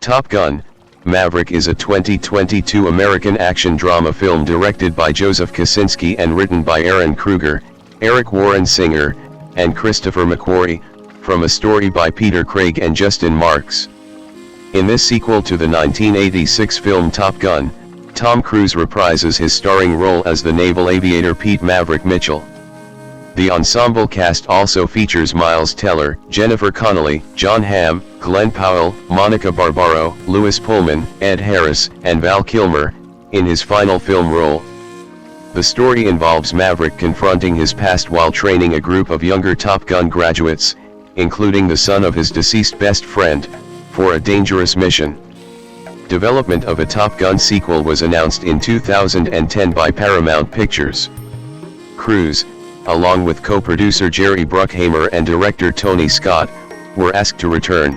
Top Gun: Maverick is a 2022 American action drama film directed by Joseph Kosinski and written by Ehren Kruger, Eric Warren Singer, and Christopher McQuarrie, from a story by Peter Craig and Justin Marks. In this sequel to the 1986 film Top Gun, Tom Cruise reprises his starring role as the naval aviator Pete Maverick Mitchell. The ensemble cast also features Miles Teller, Jennifer Connelly, Jon Hamm, Glen Powell, Monica Barbaro, Louis Pullman, Ed Harris, and Val Kilmer, in his final film role. The story involves Maverick confronting his past while training a group of younger Top Gun graduates, including the son of his deceased best friend, for a dangerous mission. Development of a Top Gun sequel was announced in 2010 by Paramount Pictures. Cruise, along with co-producer Jerry Bruckheimer and director Tony Scott, were asked to return.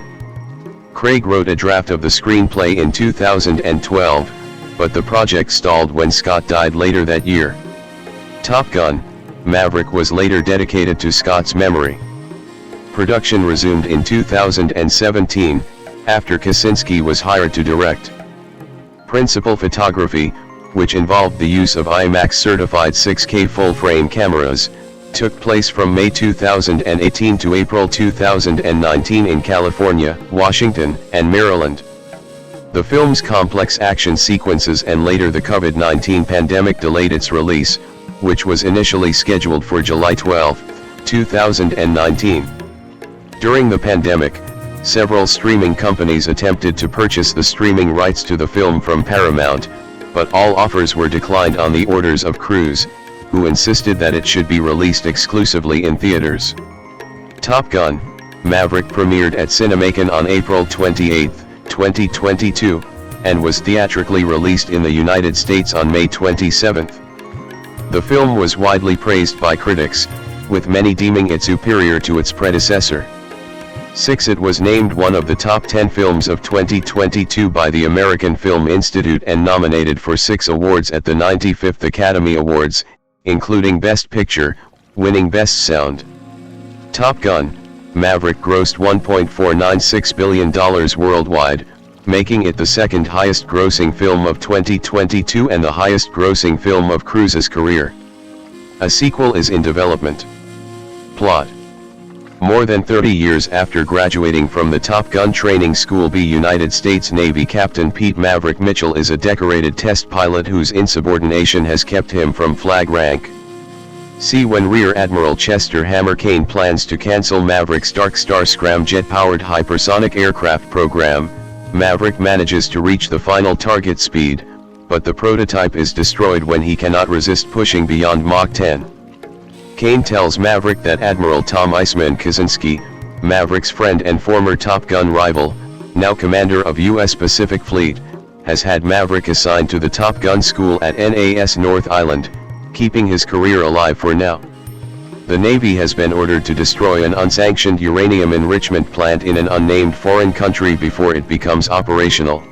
Craig wrote a draft of the screenplay in 2012, but the project stalled when Scott died later that year. Top Gun: Maverick was later dedicated to Scott's memory. Production resumed in 2017, after Kosinski was hired to direct. Principal photography, which involved the use of IMAX-certified 6K full-frame cameras, took place from May 2018 to April 2019 in California, Washington, and Maryland. The film's complex action sequences and later the COVID-19 pandemic delayed its release, which was initially scheduled for July 12, 2019. During the pandemic, several streaming companies attempted to purchase the streaming rights to the film from Paramount, but all offers were declined on the orders of Cruise, who insisted that it should be released exclusively in theaters. Top Gun: Maverick premiered at Cinemacon on April 28, 2022, and was theatrically released in the United States on May 27. The film was widely praised by critics, with many deeming it superior to its predecessor. It was named one of the top 10 films of 2022 by the American Film Institute and nominated for 6 awards at the 95th Academy Awards, including Best Picture, winning Best Sound. Top Gun: Maverick grossed $1.496 billion worldwide, making it the second highest grossing film of 2022 and the highest grossing film of Cruise's career. A sequel is in development. Plot: more than 30 years after graduating from the Top Gun training school, United States Navy Captain Pete Maverick Mitchell is a decorated test pilot whose insubordination has kept him from flag rank. See when Rear Admiral Chester Hammer Cain plans to cancel Maverick's Dark Star scramjet-powered hypersonic aircraft program, Maverick manages to reach the final target speed, but the prototype is destroyed when he cannot resist pushing beyond Mach 10. Cain tells Maverick that Admiral Tom "Iceman" Kosinski, Maverick's friend and former Top Gun rival, now commander of U.S. Pacific Fleet, has had Maverick assigned to the Top Gun school at NAS North Island, keeping his career alive for now. The Navy has been ordered to destroy an unsanctioned uranium enrichment plant in an unnamed foreign country before it becomes operational.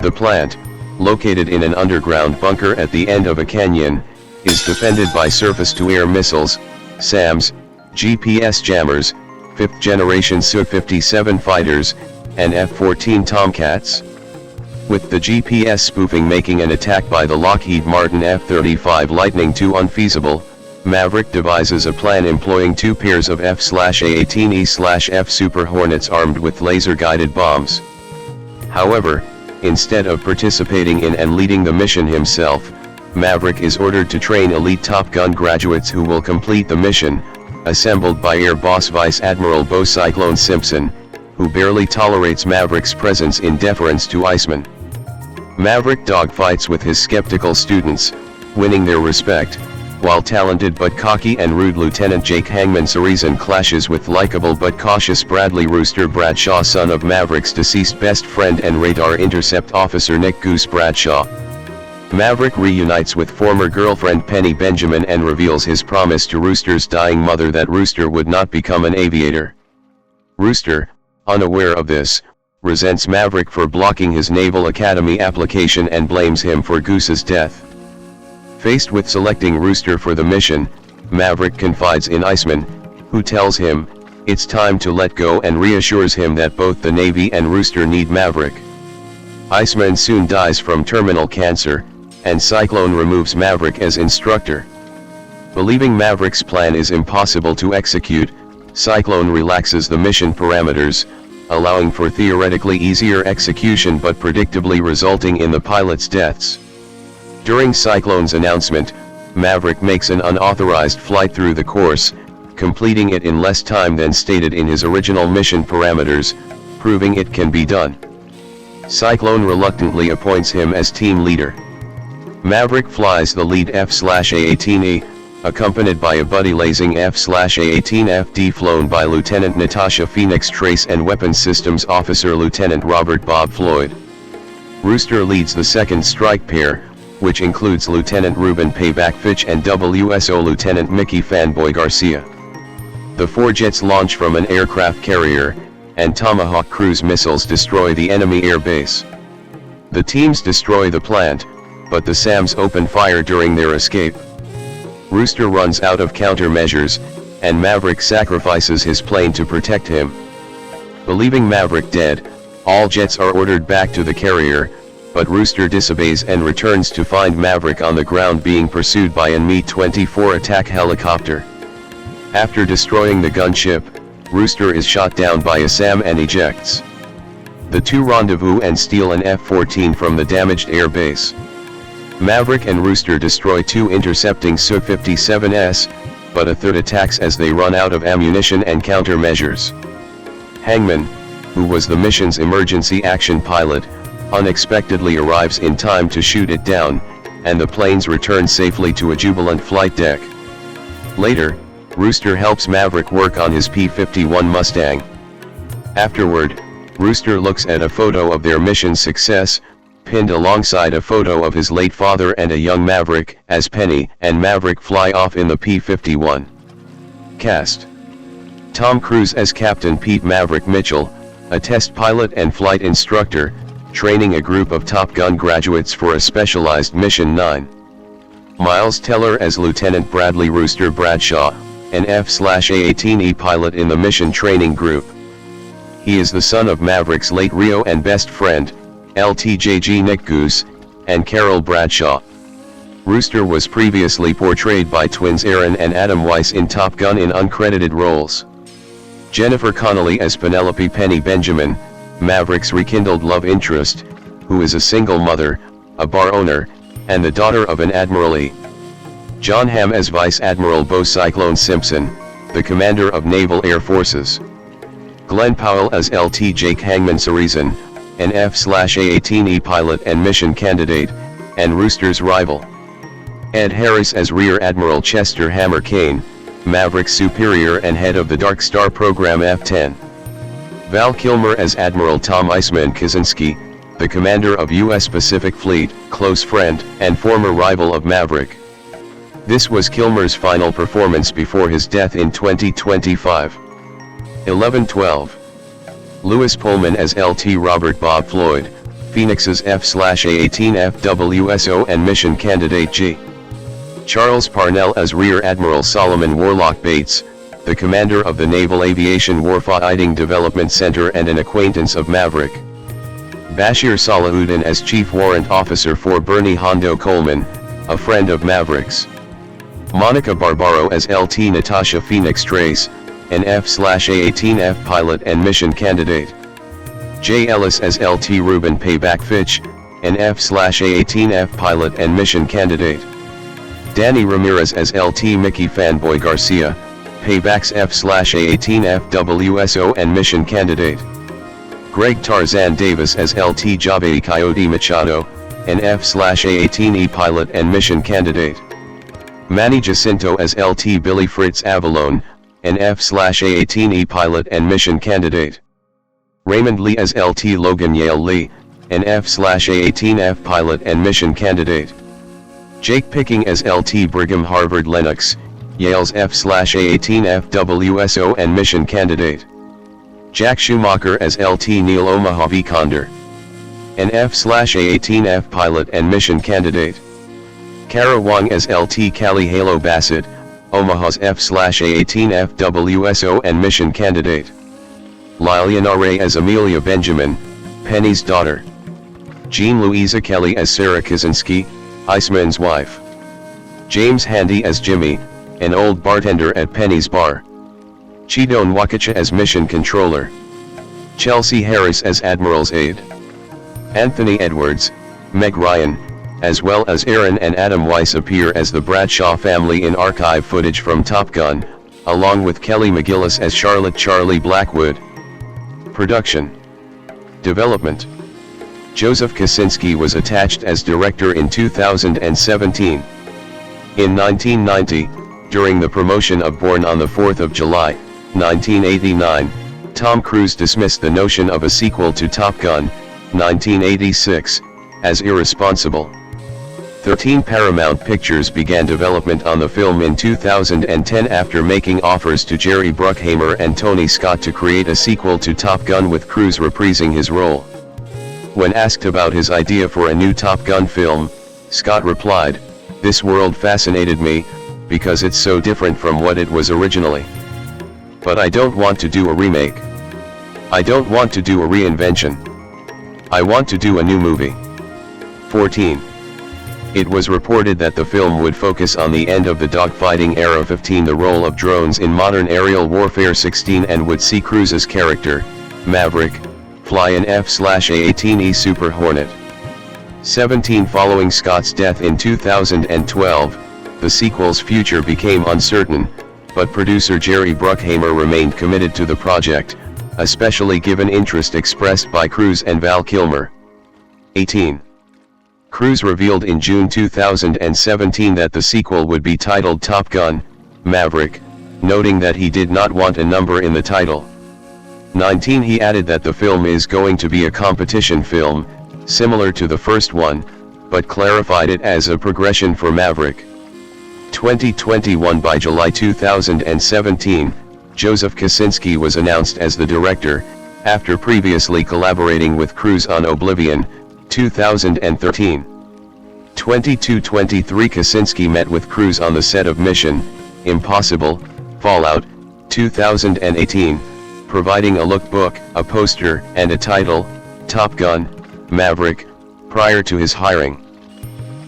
The plant, located in an underground bunker at the end of a canyon, is defended by surface-to-air missiles, SAMs, GPS jammers, 5th-generation Su-57 fighters, and F-14 Tomcats. With the GPS spoofing making an attack by the Lockheed Martin F-35 Lightning II unfeasible, Maverick devises a plan employing 2 pairs of F/A-18E/F Super Hornets armed with laser-guided bombs. However, instead of participating in and leading the mission himself, Maverick is ordered to train elite Top Gun graduates who will complete the mission, assembled by Air Boss Vice Admiral Bo Cyclone Simpson, who barely tolerates Maverick's presence in deference to Iceman. Maverick dogfights with his skeptical students, winning their respect, while talented but cocky and rude Lieutenant Jake Hangman Sarizen clashes with likable but cautious Bradley Rooster Bradshaw, son of Maverick's deceased best friend and radar intercept officer Nick Goose Bradshaw. Maverick reunites with former girlfriend Penny Benjamin and reveals his promise to Rooster's dying mother that Rooster would not become an aviator. Rooster, unaware of this, resents Maverick for blocking his Naval Academy application and blames him for Goose's death. Faced with selecting Rooster for the mission, Maverick confides in Iceman, who tells him, it's time to let go, and reassures him that both the Navy and Rooster need Maverick. Iceman soon dies from terminal cancer, and Cyclone removes Maverick as instructor. Believing Maverick's plan is impossible to execute, Cyclone relaxes the mission parameters, allowing for theoretically easier execution but predictably resulting in the pilots' deaths. During Cyclone's announcement, Maverick makes an unauthorized flight through the course, completing it in less time than stated in his original mission parameters, proving it can be done. Cyclone reluctantly appoints him as team leader. Maverick flies the lead F/A-18E, accompanied by a buddy-lasing F/A-18FD flown by Lieutenant Natasha Phoenix Trace and Weapons Systems Officer Lieutenant Robert Bob Floyd. Rooster leads the second strike pair, which includes Lieutenant Ruben Payback Fitch and WSO Lieutenant Mickey Fanboy Garcia. The four jets launch from an aircraft carrier, and Tomahawk cruise missiles destroy the enemy air base. The teams destroy the plant, but the SAMs open fire during their escape. Rooster runs out of countermeasures, and Maverick sacrifices his plane to protect him. Believing Maverick dead, all jets are ordered back to the carrier, but Rooster disobeys and returns to find Maverick on the ground being pursued by an Mi-24 attack helicopter. After destroying the gunship, Rooster is shot down by a SAM and ejects. The two rendezvous and steal an F-14 from the damaged air base. Maverick and Rooster destroy two intercepting Su-57s, but a third attacks as they run out of ammunition and countermeasures. Hangman, who was the mission's emergency action pilot, unexpectedly arrives in time to shoot it down, and the planes return safely to a jubilant flight deck. Later, Rooster helps Maverick work on his P-51 Mustang. Afterward, Rooster looks at a photo of their mission's success, pinned alongside a photo of his late father and a young Maverick, as Penny and Maverick fly off in the P-51. Cast: Tom Cruise as Captain Pete Maverick Mitchell, a test pilot and flight instructor, training a group of Top Gun graduates for a specialized Mission 9. Miles Teller as Lieutenant Bradley Rooster Bradshaw, an F/A-18E pilot in the mission training group. He is the son of Maverick's late Rio and best friend, LTJG Nick Goose, and Carol Bradshaw. Rooster was previously portrayed by twins Aaron and Adam Weiss in Top Gun in uncredited roles. Jennifer Connelly as Penelope Penny Benjamin, Maverick's rekindled love interest, who is a single mother, a bar owner, and the daughter of an admiralty. Jon Hamm as Vice Admiral Bo Cyclone Simpson, the commander of Naval Air Forces. Glen Powell as LT Jake Hangman Sarizan, an F/A-18E pilot and mission candidate, and Rooster's rival. Ed Harris as Rear Admiral Chester Hammer Kane, Maverick's superior and head of the Dark Star program F-10. Val Kilmer as Admiral Tom Iceman Kosinski, the commander of U.S. Pacific Fleet, close friend and former rival of Maverick. This was Kilmer's final performance before his death in 2025. 11-12. Lewis Pullman as LT Robert Bob Floyd, Phoenix's F/A-18F WSO and mission candidate G. Charles Parnell as Rear Admiral Solomon Warlock Bates, the commander of the Naval Aviation Warfighting Development Center and an acquaintance of Maverick. Bashir Salahuddin as Chief Warrant Officer for Bernie Hondo Coleman, a friend of Maverick's. Monica Barbaro as LT Natasha Phoenix Trace, an F/A-18F pilot and mission candidate. Jay Ellis as LT Ruben Payback Fitch, an F/A-18F pilot and mission candidate. Danny Ramirez as LT Mickey Fanboy Garcia, Payback's F/A-18F WSO and mission candidate. Greg Tarzan Davis as LT Jave Coyote Machado, an F/A-18E pilot and mission candidate. Manny Jacinto as LT Billy Fritz Avalone, an F/A-18E pilot and mission candidate. Raymond Lee as LT Logan Yale Lee, an F/A-18F pilot and mission candidate. Jake Picking as LT Brigham Harvard Lennox, Yale's F/A-18F WSO and mission candidate. Jack Schumacher as LT Neil Omaha V. Condor, an F/A-18F pilot and mission candidate. Kara Wong as LT Callie Halo Bassett, Omaha's F/A-18 FWSO and mission candidate. Lilian Array as Amelia Benjamin, Penny's daughter. Jean Louisa Kelly as Sarah Kosinski, Iceman's wife. James Handy as Jimmy, an old bartender at Penny's bar. Chidon Wakacha as mission controller. Chelsea Harris as Admiral's aide. Anthony Edwards, Meg Ryan, as well as Aaron and Adam Weiss appear as the Bradshaw family in archive footage from Top Gun, along with Kelly McGillis as Charlotte Charlie Blackwood. Production. Development. Joseph Kosinski was attached as director in 2017. In 1990, during the promotion of Born on the 4th of July, 1989, Tom Cruise dismissed the notion of a sequel to Top Gun, 1986, as irresponsible. 13 Paramount Pictures began development on the film in 2010 after making offers to Jerry Bruckheimer and Tony Scott to create a sequel to Top Gun with Cruise reprising his role. When asked about his idea for a new Top Gun film, Scott replied, "This world fascinated me, because it's so different from what it was originally. But I don't want to do a remake. I don't want to do a reinvention. I want to do a new movie." 14. It was reported that the film would focus on the end of the dogfighting era. 15. The role of drones in modern aerial warfare. 16. And would see Cruise's character, Maverick, fly an F/A-18E Super Hornet. 17. Following Scott's death in 2012, the sequel's future became uncertain, but producer Jerry Bruckheimer remained committed to the project, especially given interest expressed by Cruise and Val Kilmer. 18. Cruise revealed in June 2017 that the sequel would be titled Top Gun, Maverick, noting that he did not want a number in the title. 19. He added that the film is going to be a competition film, similar to the first one, but clarified it as a progression for Maverick. 2021. By July 2017, Joseph Kosinski was announced as the director, after previously collaborating with Cruise on Oblivion, 2013. 22-23. Kosinski met with Cruise on the set of Mission Impossible Fallout, 2018, providing a lookbook, a poster, and a title, Top Gun, Maverick, prior to his hiring.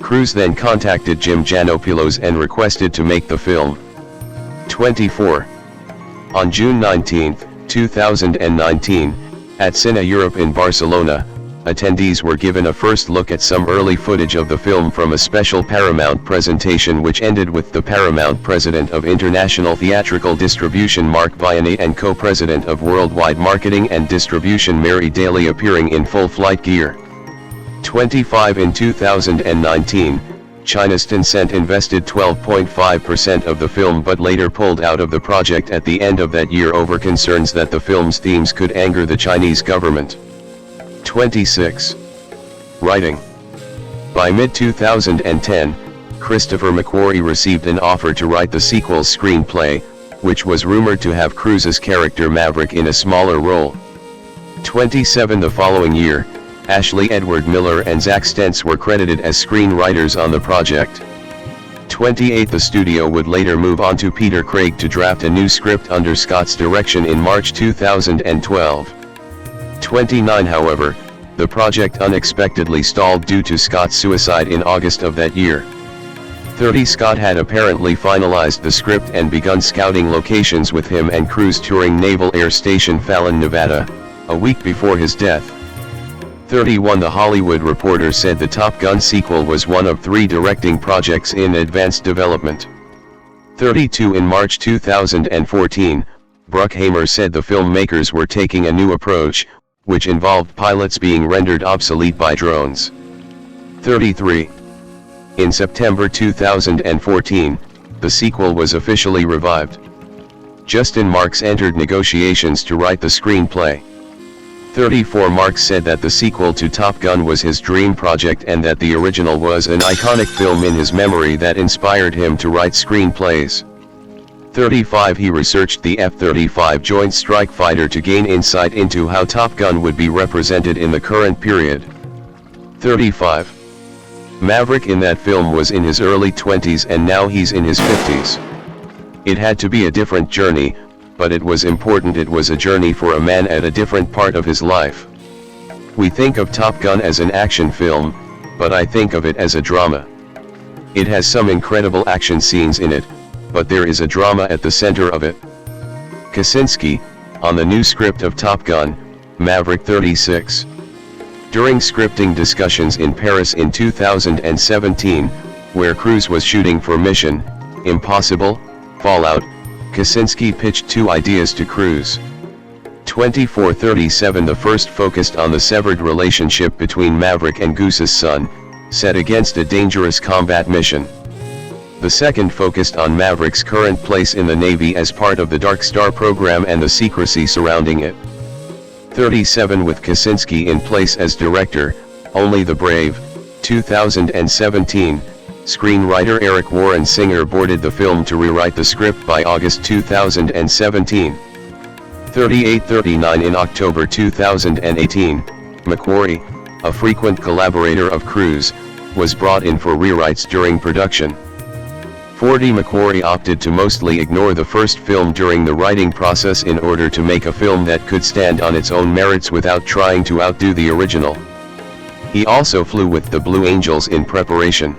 Cruise then contacted Jim Janopoulos and requested to make the film. 24. On June 19, 2019, at Cine Europe in Barcelona, attendees were given a first look at some early footage of the film from a special Paramount presentation, which ended with the Paramount President of International Theatrical Distribution Mark Vianney and Co-President of Worldwide Marketing and Distribution Mary Daly appearing in full flight gear. 25. In 2019, China's Tencent invested 12.5% of the film but later pulled out of the project at the end of that year over concerns that the film's themes could anger the Chinese government. 26. Writing. By mid-2010, Christopher McQuarrie received an offer to write the sequel's screenplay, which was rumored to have Cruise's character Maverick in a smaller role. 27. The following year, Ashley Edward Miller and Zach Stentz were credited as screenwriters on the project. 28. The studio would later move on to Peter Craig to draft a new script under Scott's direction in March 2012. 29. However, the project unexpectedly stalled due to Scott's suicide in August of that year. 30. Scott had apparently finalized the script and begun scouting locations with him and Cruise touring Naval Air Station Fallon, Nevada, a week before his death. 31. The Hollywood Reporter said the Top Gun sequel was one of 3 directing projects in advanced development. 32. In March 2014, Bruckheimer said the filmmakers were taking a new approach, which involved pilots being rendered obsolete by drones. 33. In September 2014, the sequel was officially revived. Justin Marks entered negotiations to write the screenplay. 34. Marks said that the sequel to Top Gun was his dream project and that the original was an iconic film in his memory that inspired him to write screenplays. 35. He researched the F-35 Joint Strike Fighter to gain insight into how Top Gun would be represented in the current period. 35. Maverick in that film was in his early 20s and now he's in his 50s. It had to be a different journey, but it was important it was a journey for a man at a different part of his life. We think of Top Gun as an action film, but I think of it as a drama. It has some incredible action scenes in it, but there is a drama at the center of it. Kosinski, on the new script of Top Gun, Maverick 36. During scripting discussions in Paris in 2017, where Cruise was shooting for Mission Impossible Fallout, Kosinski pitched two ideas to Cruise. 2437. The first focused on the severed relationship between Maverick and Goose's son, set against a dangerous combat mission. The second focused on Maverick's current place in the Navy as part of the Dark Star program and the secrecy surrounding it. 37. With Kosinski in place as director, Only the Brave, 2017, screenwriter Eric Warren Singer boarded the film to rewrite the script by August 2017. 3839. In October 2018, McQuarrie, a frequent collaborator of Cruise, was brought in for rewrites during production. 40. McQuarrie opted to mostly ignore the first film during the writing process in order to make a film that could stand on its own merits without trying to outdo the original. He also flew with the Blue Angels in preparation.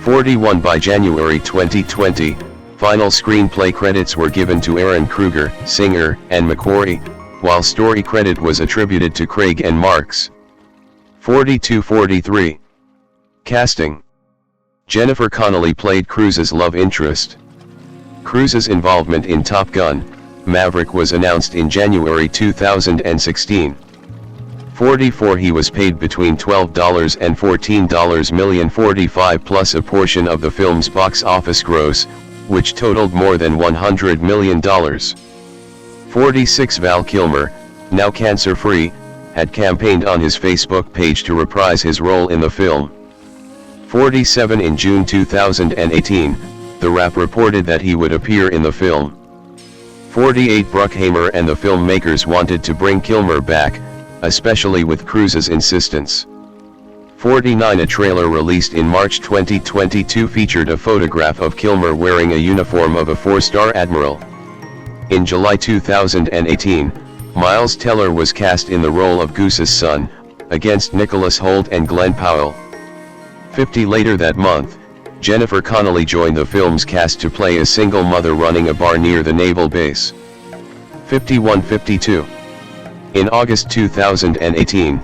41. By January 2020, final screenplay credits were given to Ehren Kruger, Singer, and McQuarrie, while story credit was attributed to Craig and Marks. 42-43. Casting. Jennifer Connelly played Cruise's love interest. Cruise's involvement in Top Gun, Maverick was announced in January 2016. 44. He was paid between $12 and $14 million 45 plus a portion of the film's box office gross, which totaled more than $100 million. 46. Val Kilmer, now cancer-free, had campaigned on his Facebook page to reprise his role in the film. 47. In June 2018, The Wrap reported that he would appear in the film. 48. Bruckheimer and the filmmakers wanted to bring Kilmer back, especially with Cruise's insistence. 49. A trailer released in March 2022 featured a photograph of Kilmer wearing a uniform of a four-star admiral. In July 2018, Miles Teller was cast in the role of Goose's son, against Nicholas Hoult and Glen Powell. 50. Later that month, Jennifer Connelly joined the film's cast to play a single mother running a bar near the naval base. 51-52. In August 2018,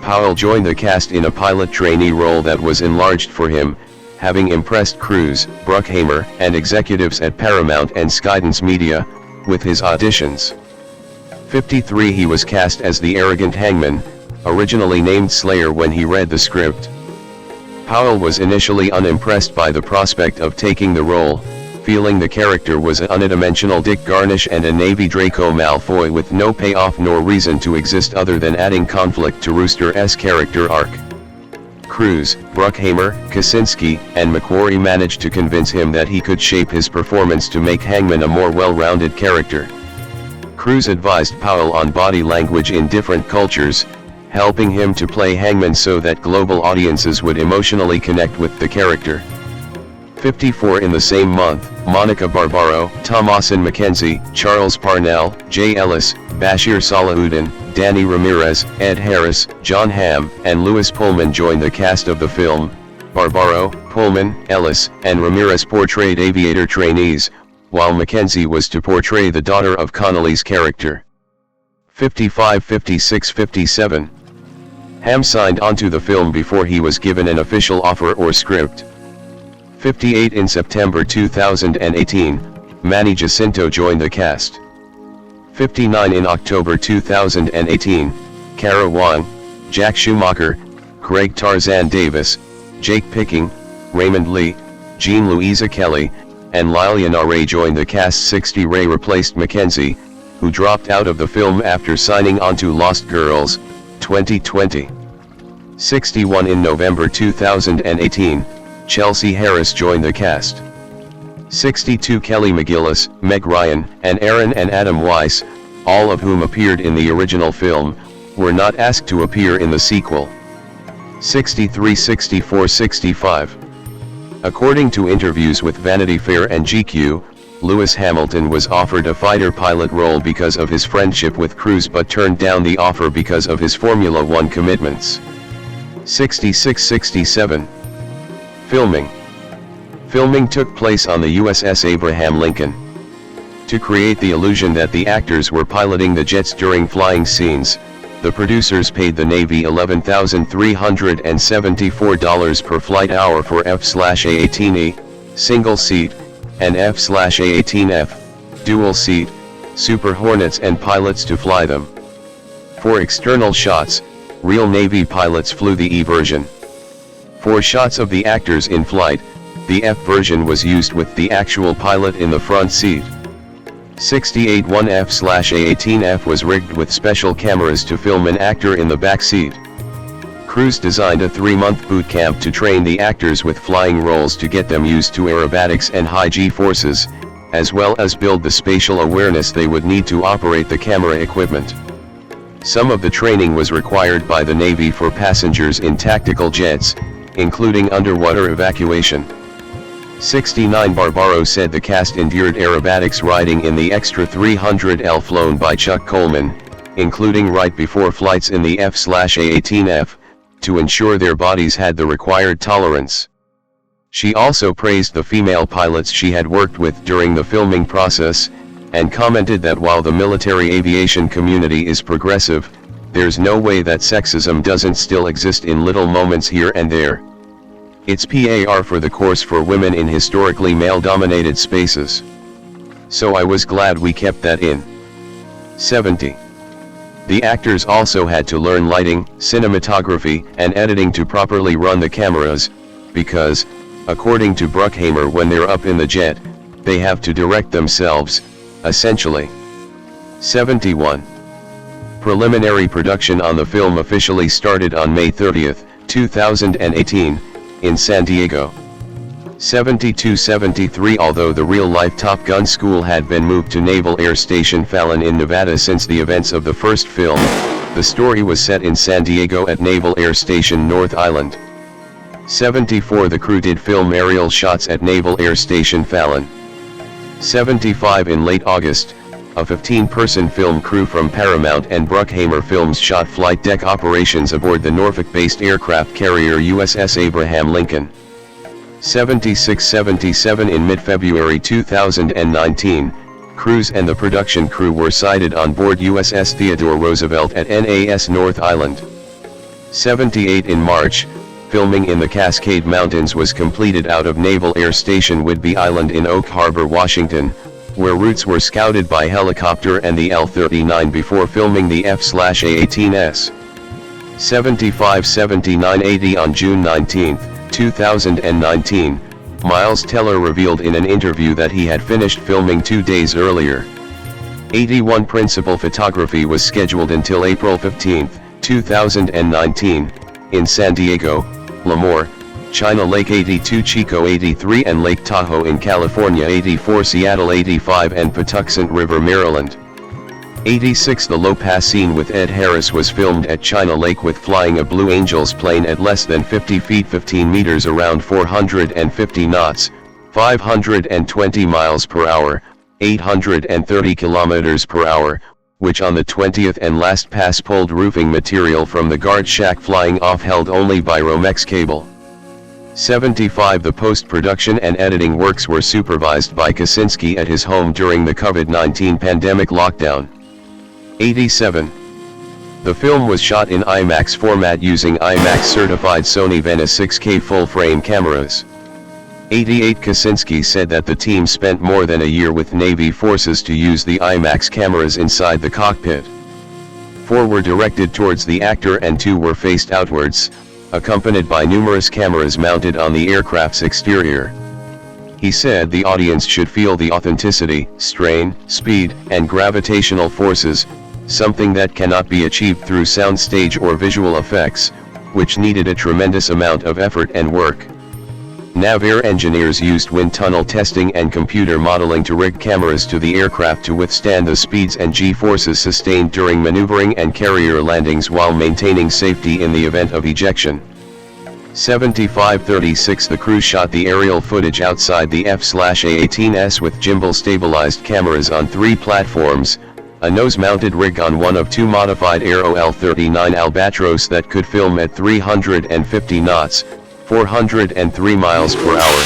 Powell joined the cast in a pilot trainee role that was enlarged for him, having impressed Cruise, Bruckheimer, and executives at Paramount and Skydance Media, with his auditions. 53. He was cast as the arrogant hangman, originally named Slayer when he read the script. Powell was initially unimpressed by the prospect of taking the role, feeling the character was a unidimensional Dick Garnish and a Navy Draco Malfoy with no payoff nor reason to exist other than adding conflict to Rooster's character arc. Cruise, Bruckheimer, Kosinski, and McQuarrie managed to convince him that he could shape his performance to make Hangman a more well-rounded character. Cruise advised Powell on body language in different cultures, helping him to play Hangman so that global audiences would emotionally connect with the character. 54. In the same month, Monica Barbaro, Thomasin McKenzie, Charles Parnell, Jay Ellis, Bashir Salahuddin, Danny Ramirez, Ed Harris, Jon Hamm, and Louis Pullman joined the cast of the film. Barbaro, Pullman, Ellis, and Ramirez portrayed aviator trainees, while McKenzie was to portray the daughter of Connelly's character. 55, 56, 57. Hamm signed onto the film before he was given an official offer or script. 58. In September 2018, Manny Jacinto joined the cast. 59. In October 2018, Cara Wong, Jack Schumacher, Craig Tarzan Davis, Jake Picking, Raymond Lee, Jean Louisa Kelly, and Liliana Ray joined the cast. 60. Ray replaced Mackenzie, who dropped out of the film after signing onto Lost Girls, 2020. 61. In November 2018, Chelsea Harris joined the cast. 62. Kelly McGillis, Meg Ryan, and Aaron and Adam Weiss, all of whom appeared in the original film, were not asked to appear in the sequel. 63, 64, 65. According to interviews with Vanity Fair and GQ, Lewis Hamilton was offered a fighter pilot role because of his friendship with Cruise but turned down the offer because of his Formula One commitments. 66-67. Filming. Filming took place on the USS Abraham Lincoln. To create the illusion that the actors were piloting the jets during flying scenes, the producers paid the Navy $11,374 per flight hour for F/A-18E, single seat, and F/A-18F, dual seat, Super Hornets and pilots to fly them. For external shots, real Navy pilots flew the E version. For shots of the actors in flight, the F version was used with the actual pilot in the front seat. 68 1 F/A-18F was rigged with special cameras to film an actor in the back seat. Cruise designed a 3-month boot camp to train the actors with flying roles to get them used to aerobatics and high G-forces, as well as build the spatial awareness they would need to operate the camera equipment. Some of the training was required by the Navy for passengers in tactical jets, including underwater evacuation. 69 Barbaro said the cast endured aerobatics riding in the Extra 300L flown by Chuck Coleman, including right before flights in the F/A-18F, to ensure their bodies had the required tolerance. She also praised the female pilots she had worked with during the filming process, and commented that while the military aviation community is progressive, there's no way that sexism doesn't still exist in little moments here and there. It's par for the course for women in historically male-dominated spaces. So I was glad we kept that in. 70. The actors also had to learn lighting, cinematography, and editing to properly run the cameras, because, according to Bruckheimer, when they're up in the jet, they have to direct themselves, essentially. 71. Preliminary production on the film officially started on May 30, 2018, in San Diego. 72-73 Although the real-life Top Gun school had been moved to Naval Air Station Fallon in Nevada since the events of the first film, the story was set in San Diego at Naval Air Station North Island. 74 The crew did film aerial shots at Naval Air Station Fallon. 75 In late August, a 15-person film crew from Paramount and Bruckheimer Films shot flight deck operations aboard the Norfolk-based aircraft carrier USS Abraham Lincoln. 76-77 In mid-February 2019, Cruise and the production crew were sighted on board USS Theodore Roosevelt at NAS North Island. 78 In March, filming in the Cascade Mountains was completed out of Naval Air Station Whidbey Island in Oak Harbor, Washington, where routes were scouted by helicopter and the L-39 before filming the F/A-18S. 75-79-80 On June 19, 2019, Miles Teller revealed in an interview that he had finished filming 2 days earlier. 81 Principal photography was scheduled until April 15, 2019, in San Diego, Lemoore, China, Lake 82, Chico 83 and Lake Tahoe in California 84, Seattle 85 and Patuxent River, Maryland. 86 The low-pass scene with Ed Harris was filmed at China Lake with flying a Blue Angels plane at less than 50 feet 15 meters around 450 knots, 520 miles per hour, 830 kilometers per hour, which on the 20th and last pass pulled roofing material from the guard shack flying off held only by Romex cable. 75 The post-production and editing works were supervised by Kosinski at his home during the COVID-19 pandemic lockdown. 87. The film was shot in IMAX format using IMAX-certified Sony Venice 6K full-frame cameras. 88 Kosinski said that the team spent more than a year with Navy forces to use the IMAX cameras inside the cockpit. 4 were directed towards the actor and 2 were faced outwards, accompanied by numerous cameras mounted on the aircraft's exterior. He said the audience should feel the authenticity, strain, speed, and gravitational forces, something that cannot be achieved through soundstage or visual effects, which needed a tremendous amount of effort and work. NavAir engineers used wind tunnel testing and computer modeling to rig cameras to the aircraft to withstand the speeds and G-forces sustained during maneuvering and carrier landings while maintaining safety in the event of ejection. 7536 The crew shot the aerial footage outside the F/A-18S with gimbal-stabilized cameras on 3 platforms, a nose-mounted rig on one of 2 modified Aero L-39 Albatros that could film at 350 knots, 403 miles per hour,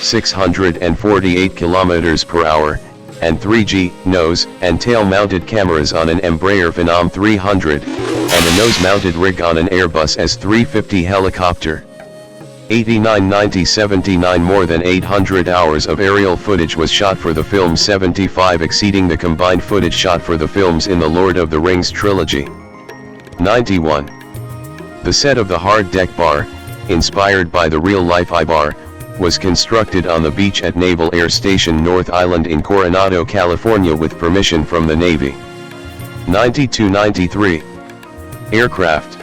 648 kilometers per hour, and 3G, nose, and tail-mounted cameras on an Embraer Phenom 300, and a nose-mounted rig on an Airbus S350 helicopter. 89-90-79 More than 800 hours of aerial footage was shot for the film, 75 exceeding the combined footage shot for the films in the Lord of the Rings trilogy. 91. The set of the hard deck bar, inspired by the real-life I-bar, was constructed on the beach at Naval Air Station North Island in Coronado, California with permission from the Navy. 92-93. Aircraft.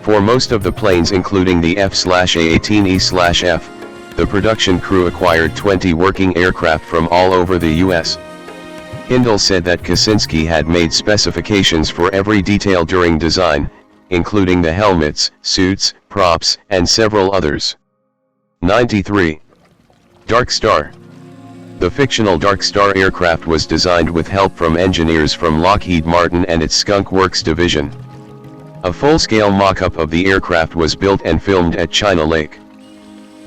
For most of the planes including the F/A-18E/F, the production crew acquired 20 working aircraft from all over the U.S. Hindle said that Kosinski had made specifications for every detail during design, including the helmets, suits, props, and several others. 93. Dark Star. The fictional Dark Star aircraft was designed with help from engineers from Lockheed Martin and its Skunk Works division. A full-scale mock-up of the aircraft was built and filmed at China Lake.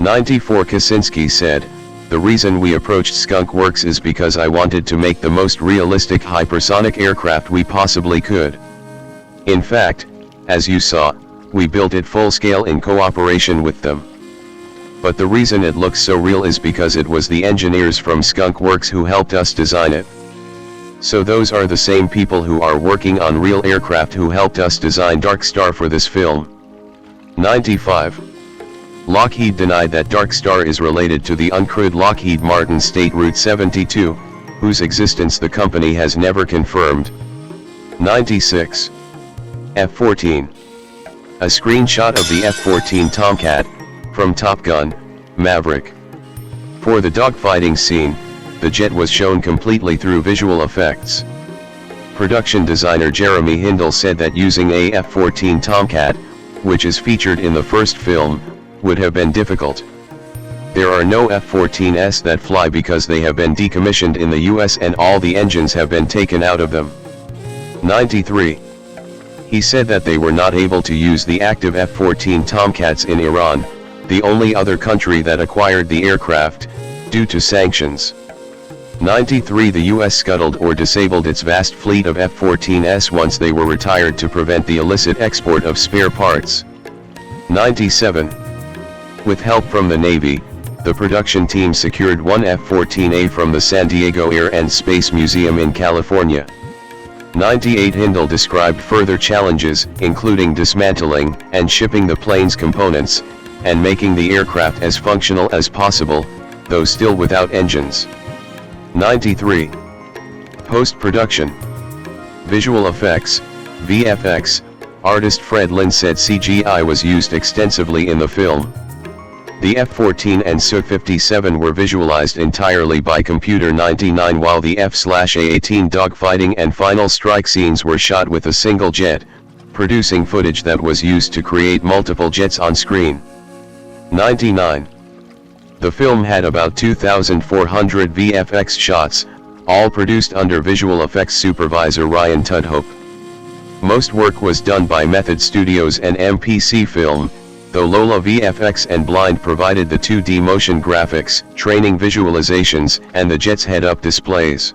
94. Kosinski said, "The reason we approached Skunk Works is because I wanted to make the most realistic hypersonic aircraft we possibly could. In fact, as you saw, we built it full-scale in cooperation with them. But the reason it looks so real is because it was the engineers from Skunk Works who helped us design it. So those are the same people who are working on real aircraft who helped us design Dark Star for this film." 95. Lockheed denied that Dark Star is related to the uncrewed Lockheed Martin State Route 72, whose existence the company has never confirmed. 96. F-14. A screenshot of the F-14 Tomcat, from Top Gun, Maverick. For the dogfighting scene, the jet was shown completely through visual effects. Production designer Jeremy Hindle said that using a F-14 Tomcat, which is featured in the first film, would have been difficult. There are no F-14s that fly because they have been decommissioned in the US and all the engines have been taken out of them. 93. He said that they were not able to use the active F-14 Tomcats in Iran, the only other country that acquired the aircraft, due to sanctions. 93. The US scuttled or disabled its vast fleet of F-14s once they were retired to prevent the illicit export of spare parts. 97. With help from the Navy, the production team secured one F-14A from the San Diego Air and Space Museum in California. 98. Hindle described further challenges, including dismantling and shipping the plane's components, and making the aircraft as functional as possible, though still without engines. 93. Post-production. Visual effects, VFX, artist Fred Lynn said CGI was used extensively in the film. The F-14 and Su-57 were visualized entirely by computer. 99. While the F/A-18 dogfighting and final strike scenes were shot with a single jet, producing footage that was used to create multiple jets on screen. 99. The film had about 2,400 VFX shots, all produced under visual effects supervisor Ryan Tudhope. Most work was done by Method Studios and MPC Film, though Lola VFX and Blind provided the 2D motion graphics, training visualizations, and the jet's head-up displays.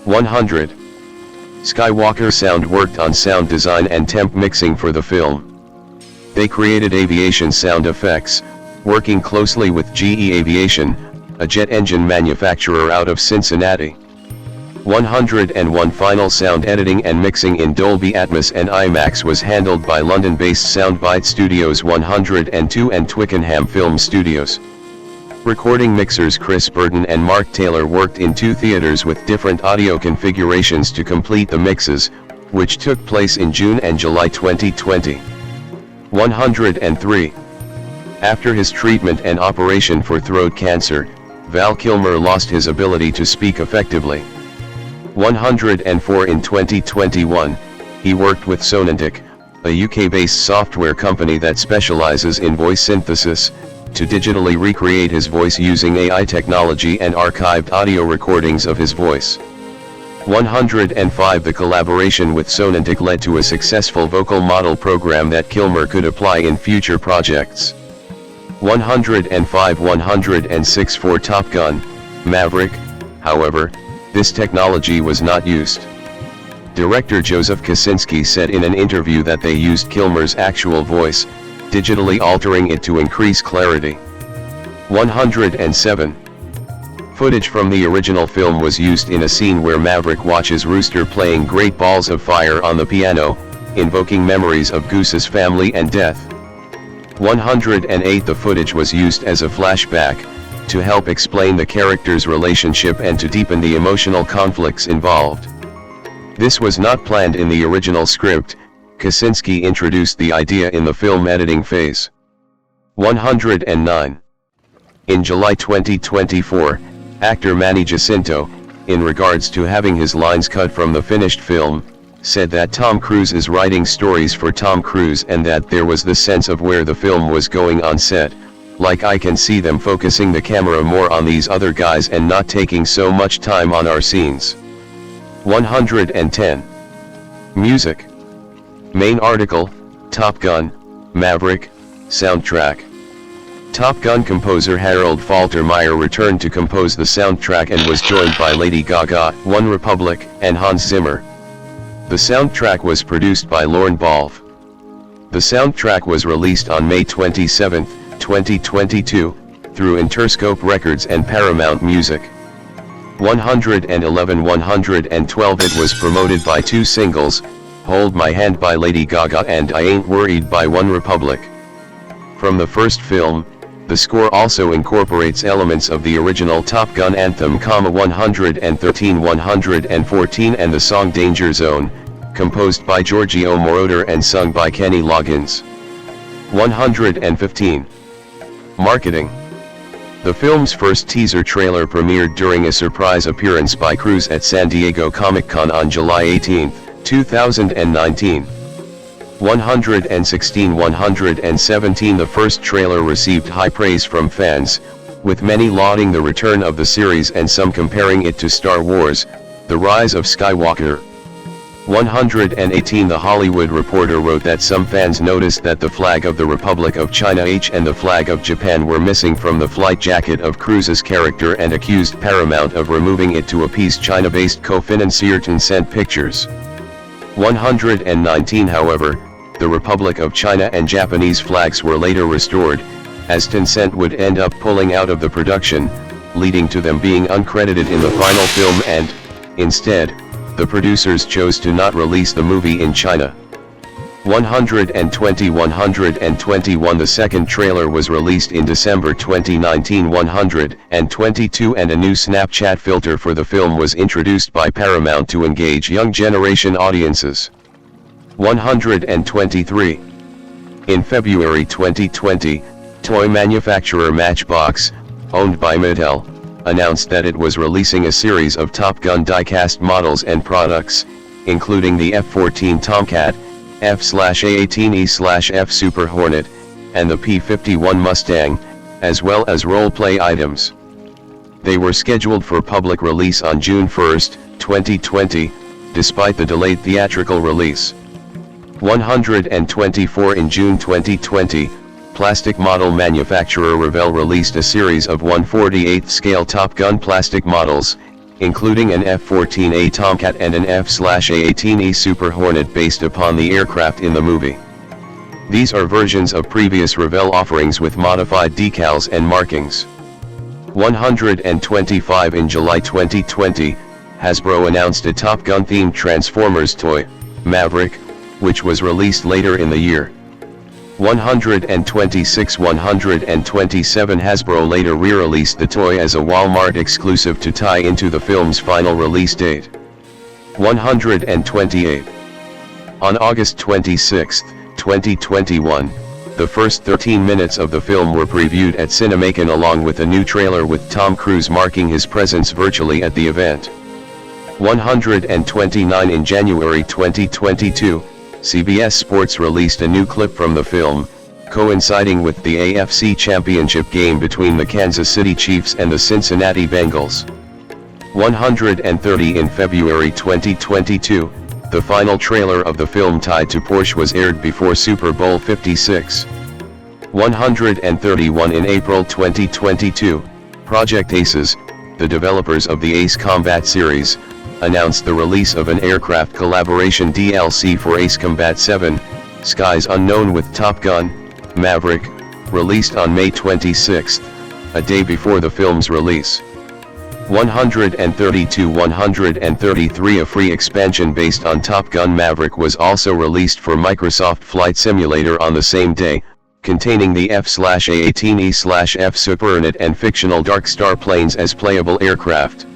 100. Skywalker Sound worked on sound design and temp mixing for the film. They created aviation sound effects, working closely with GE Aviation, a jet engine manufacturer out of Cincinnati. 101. Final sound editing and mixing in Dolby Atmos and IMAX was handled by London-based Soundbite Studios 102 and Twickenham Film Studios. Recording mixers Chris Burton and Mark Taylor worked in 2 theaters with different audio configurations to complete the mixes, which took place in June and July 2020. 103. After his treatment and operation for throat cancer, Val Kilmer lost his ability to speak effectively. 104. In 2021, he worked with Sonantic, a UK-based software company that specializes in voice synthesis, to digitally recreate his voice using AI technology and archived audio recordings of his voice. 105 The collaboration with Sonantic led to a successful vocal model program that Kilmer could apply in future projects. 105 106 For Top Gun, Maverick, however, this technology was not used. Director Joseph Kosinski said in an interview that they used Kilmer's actual voice, digitally altering it to increase clarity. 107. Footage from the original film was used in a scene where Maverick watches Rooster playing Great Balls of Fire on the piano, invoking memories of Goose's family and death. 108 The footage was used as a flashback, to help explain the characters' relationship and to deepen the emotional conflicts involved. This was not planned in the original script. Kosinski introduced the idea in the film editing phase. 109. In July 2024, actor Manny Jacinto, in regards to having his lines cut from the finished film, said that Tom Cruise is writing stories for Tom Cruise and that there was the sense of where the film was going on set, like I can see them focusing the camera more on these other guys and not taking so much time on our scenes. 110. Music. Main article, Top Gun, Maverick, soundtrack. Top Gun composer Harold Faltermeyer returned to compose the soundtrack and was joined by Lady Gaga, One Republic, and Hans Zimmer. The soundtrack was produced by Lorne Balfe. The soundtrack was released on May 27, 2022, through Interscope Records and Paramount Music. 111-112 It was promoted by two singles, Hold My Hand by Lady Gaga and I Ain't Worried by One Republic. From the first film, the score also incorporates elements of the original Top Gun anthem, 113-114 and the song Danger Zone, composed by Giorgio Moroder and sung by Kenny Loggins. 115. Marketing. The film's first teaser trailer premiered during a surprise appearance by Cruise at San Diego Comic-Con on July 18, 2019. 116-117 The first trailer received high praise from fans, with many lauding the return of the series and some comparing it to Star Wars: The Rise of Skywalker. 118 The Hollywood Reporter wrote that some fans noticed that the flag of the Republic of China and the flag of Japan were missing from the flight jacket of Cruise's character and accused Paramount of removing it to appease China-based co-financier Tencent Pictures. 119 However, the Republic of China and Japanese flags were later restored, as Tencent would end up pulling out of the production, leading to them being uncredited in the final film and, instead, the producers chose to not release the movie in China. 120-121 The second trailer was released in December 2019. 122 And a new Snapchat filter for the film was introduced by Paramount to engage young generation audiences. 123. In February 2020, toy manufacturer Matchbox, owned by Mattel, announced that it was releasing a series of Top Gun die-cast models and products, including the F-14 Tomcat, F/A-18E/F Super Hornet, and the P-51 Mustang, as well as role-play items. They were scheduled for public release on June 1, 2020, despite the delayed theatrical release. 124 In June 2020, plastic model manufacturer Revell released a series of 1/48 scale Top Gun plastic models, including an F-14A Tomcat and an F/A-18E Super Hornet based upon the aircraft in the movie. These are versions of previous Revell offerings with modified decals and markings. 125 In July 2020, Hasbro announced a Top Gun themed Transformers toy, Maverick, which was released later in the year. 126-127 Hasbro later re-released the toy as a Walmart exclusive to tie into the film's final release date. 128. On August 26, 2021, the first 13 minutes of the film were previewed at Cinemacon along with a new trailer with Tom Cruise marking his presence virtually at the event. 129 In January 2022, CBS Sports released a new clip from the film, coinciding with the AFC Championship game between the Kansas City Chiefs and the Cincinnati Bengals. 130 In February 2022, the final trailer of the film Tied to Porsche was aired before Super Bowl 56. 131 In April 2022, Project Aces, the developers of the Ace Combat series, announced the release of an aircraft collaboration DLC for Ace Combat 7, Skies Unknown with Top Gun, Maverick, released on May 26, a day before the film's release. 132-133 A free expansion based on Top Gun Maverick was also released for Microsoft Flight Simulator on the same day, containing the F/A-18E/F Supernet and fictional Dark Star planes as playable aircraft.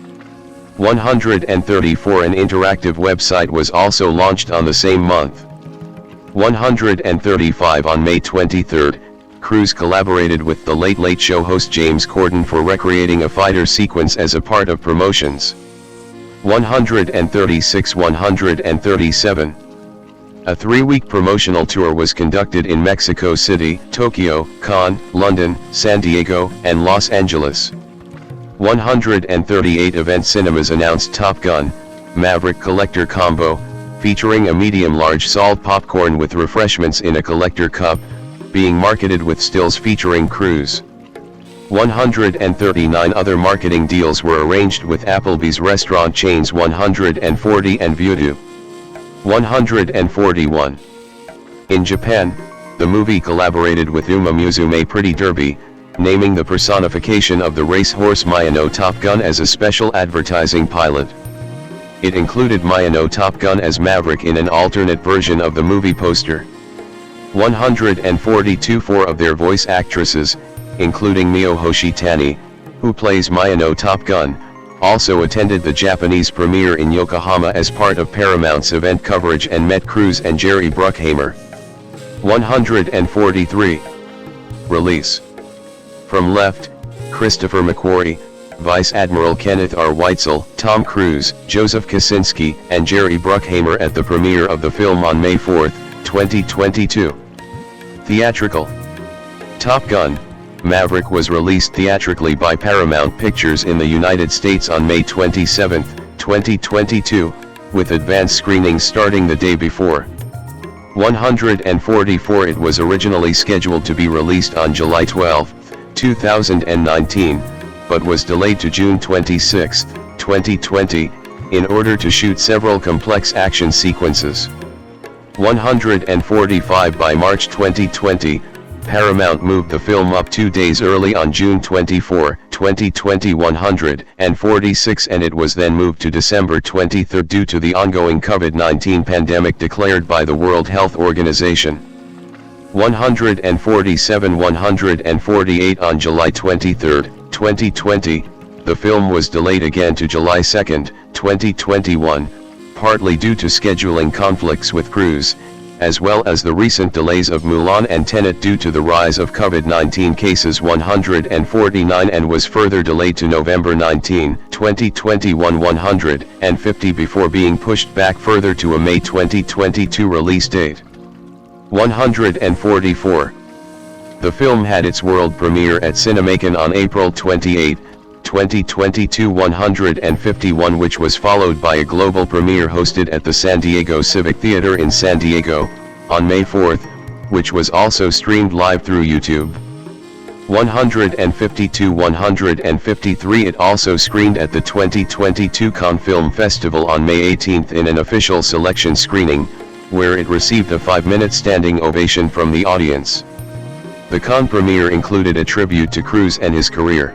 134 An interactive website was also launched on the same month. 135 On May 23, Cruise collaborated with The Late Late Show host James Corden for recreating a fighter sequence as a part of promotions. 136-137. A 3-week promotional tour was conducted in Mexico City, Tokyo, Cannes, London, San Diego, and Los Angeles. 138 Event Cinemas announced Top Gun, Maverick Collector Combo, featuring a medium-large salt popcorn with refreshments in a collector cup, being marketed with stills featuring Cruise. 139 Other marketing deals were arranged with Applebee's restaurant chains 140 and Vudu. 141. In Japan, the movie collaborated with Uma Musume Pretty Derby, naming the personification of the racehorse Maya no Top Gun as a special advertising pilot. It included Maya no Top Gun as Maverick in an alternate version of the movie poster. 142 Four of their voice actresses, including Mio Hoshitani, who plays Maya no Top Gun, also attended the Japanese premiere in Yokohama as part of Paramount's event coverage and met Cruise and Jerry Bruckheimer. 143. Release. From left, Christopher McQuarrie, Vice Admiral Kenneth R. Weitzel, Tom Cruise, Joseph Kosinski, and Jerry Bruckheimer at the premiere of the film on May 4, 2022. Theatrical. Top Gun, Maverick was released theatrically by Paramount Pictures in the United States on May 27, 2022, with advance screenings starting the day before. 144 It was originally scheduled to be released on July 12, 2019, but was delayed to June 26, 2020, in order to shoot several complex action sequences. 145 By March 2020, Paramount moved the film up 2 days early on June 24, 2020 146 and it was then moved to December 23 due to the ongoing COVID-19 pandemic declared by the World Health Organization. 147-148 On July 23, 2020, the film was delayed again to July 2, 2021, partly due to scheduling conflicts with Cruise, as well as the recent delays of Mulan and Tenet due to the rise of COVID-19 cases. 149 and was further delayed to November 19, 2021 150 before being pushed back further to a May 2022 release date. 144. The film had its world premiere at Cinemacon on April 28, 2022 151 which was followed by a global premiere hosted at the San Diego Civic Theater in San Diego, on May 4, which was also streamed live through YouTube. 152-153 It also screened at the 2022 Cannes Film Festival on May 18 in an official selection screening, where it received a 5-minute standing ovation from the audience. The Cannes premiere included a tribute to Cruise and his career.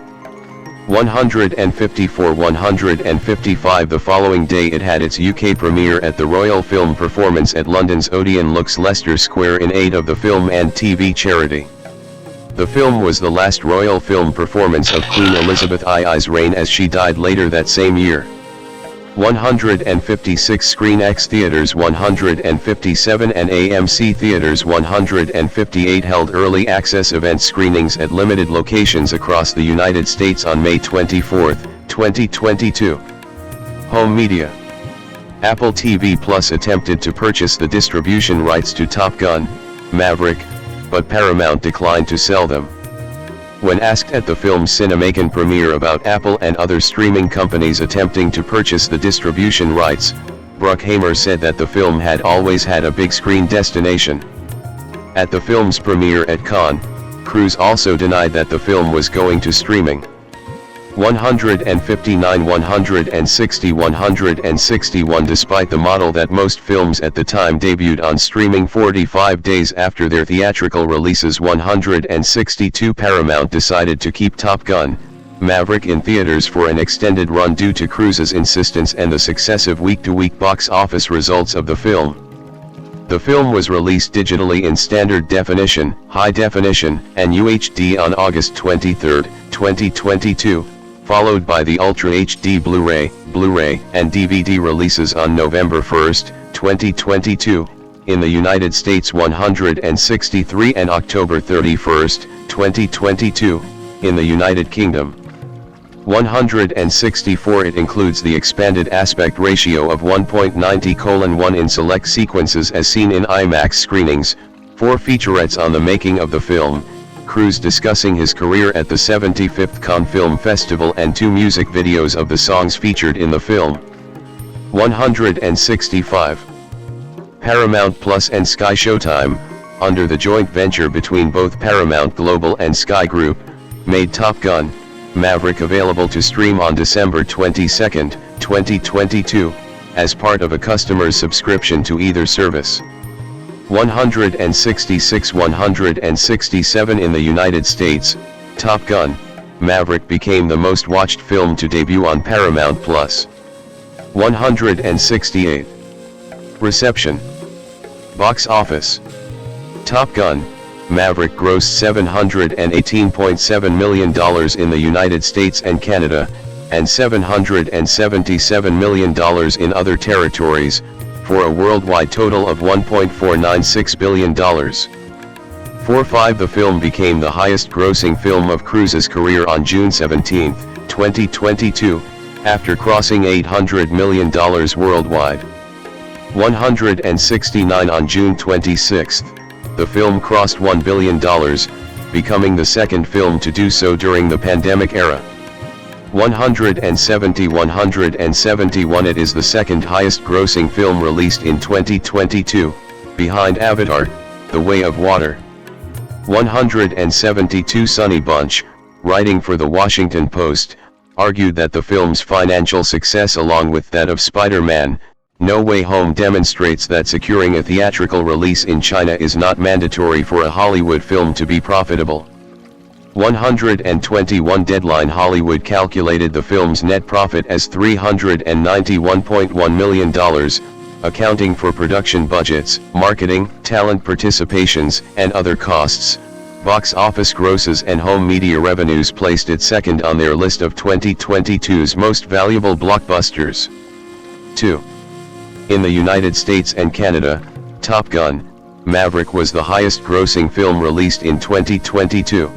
154-155 The following day it had its UK premiere at the Royal Film Performance at London's Odeon Lux Leicester Square in aid of the film and TV charity. The film was the last Royal Film Performance of Queen Elizabeth II's reign as she died later that same year. 156 Screen X Theaters 157 and AMC Theaters 158 held early access event screenings at limited locations across the United States on May 24, 2022. Home Media. Apple TV Plus attempted to purchase the distribution rights to Top Gun: Maverick, but Paramount declined to sell them. When asked at the film's Cinemacan premiere about Apple and other streaming companies attempting to purchase the distribution rights, Bruckheimer said that the film had always had a big screen destination. At the film's premiere at Cannes, Cruise also denied that the film was going to streaming. 159 160 161. Despite the model that most films at the time debuted on streaming 45 days after their theatrical releases, 162 Paramount decided to keep Top Gun: Maverick in theaters for an extended run due to Cruise's insistence and the successive week-to-week box office results of the film. The film was released digitally in standard definition, high definition, and UHD on August 23, 2022. Followed by the Ultra HD Blu-ray, and DVD releases on November 1, 2022, in the United States 163 and October 31, 2022, in the United Kingdom 164. It includes the expanded aspect ratio of 1.90:1 in select sequences as seen in IMAX screenings, 4 featurettes on the making of the film, Cruise discussing his career at the 75th Cannes Film Festival, and 2 music videos of the songs featured in the film. 165. Paramount Plus and Sky Showtime, under the joint venture between both Paramount Global and Sky Group, made Top Gun: Maverick available to stream on December 22, 2022, as part of a customer's subscription to either service. 166 167. In the United States, Top Gun: Maverick became the most watched film to debut on Paramount Plus. 168. Reception. Box office. Top Gun: Maverick grossed $718.7 million in the United States and Canada, and $777 million in other territories, for a worldwide total of $1.496 billion. 4.5. The film became the highest-grossing film of Cruise's career on June 17, 2022, after crossing $800 million worldwide. 169. On June 26, the film crossed $1 billion, becoming the second film to do so during the pandemic era. 171. It is the second highest-grossing film released in 2022, behind Avatar: The Way of Water. 172. Sonny Bunch, writing for The Washington Post, argued that the film's financial success, along with that of Spider-Man: No Way Home, demonstrates that securing a theatrical release in China is not mandatory for a Hollywood film to be profitable. 121. Deadline Hollywood calculated the film's net profit as $391.1 million, accounting for production budgets, marketing, talent participations, and other costs. Box office grosses and home media revenues placed it second on their list of 2022's most valuable blockbusters. 2. In the United States and Canada, Top Gun: Maverick was the highest-grossing film released in 2022.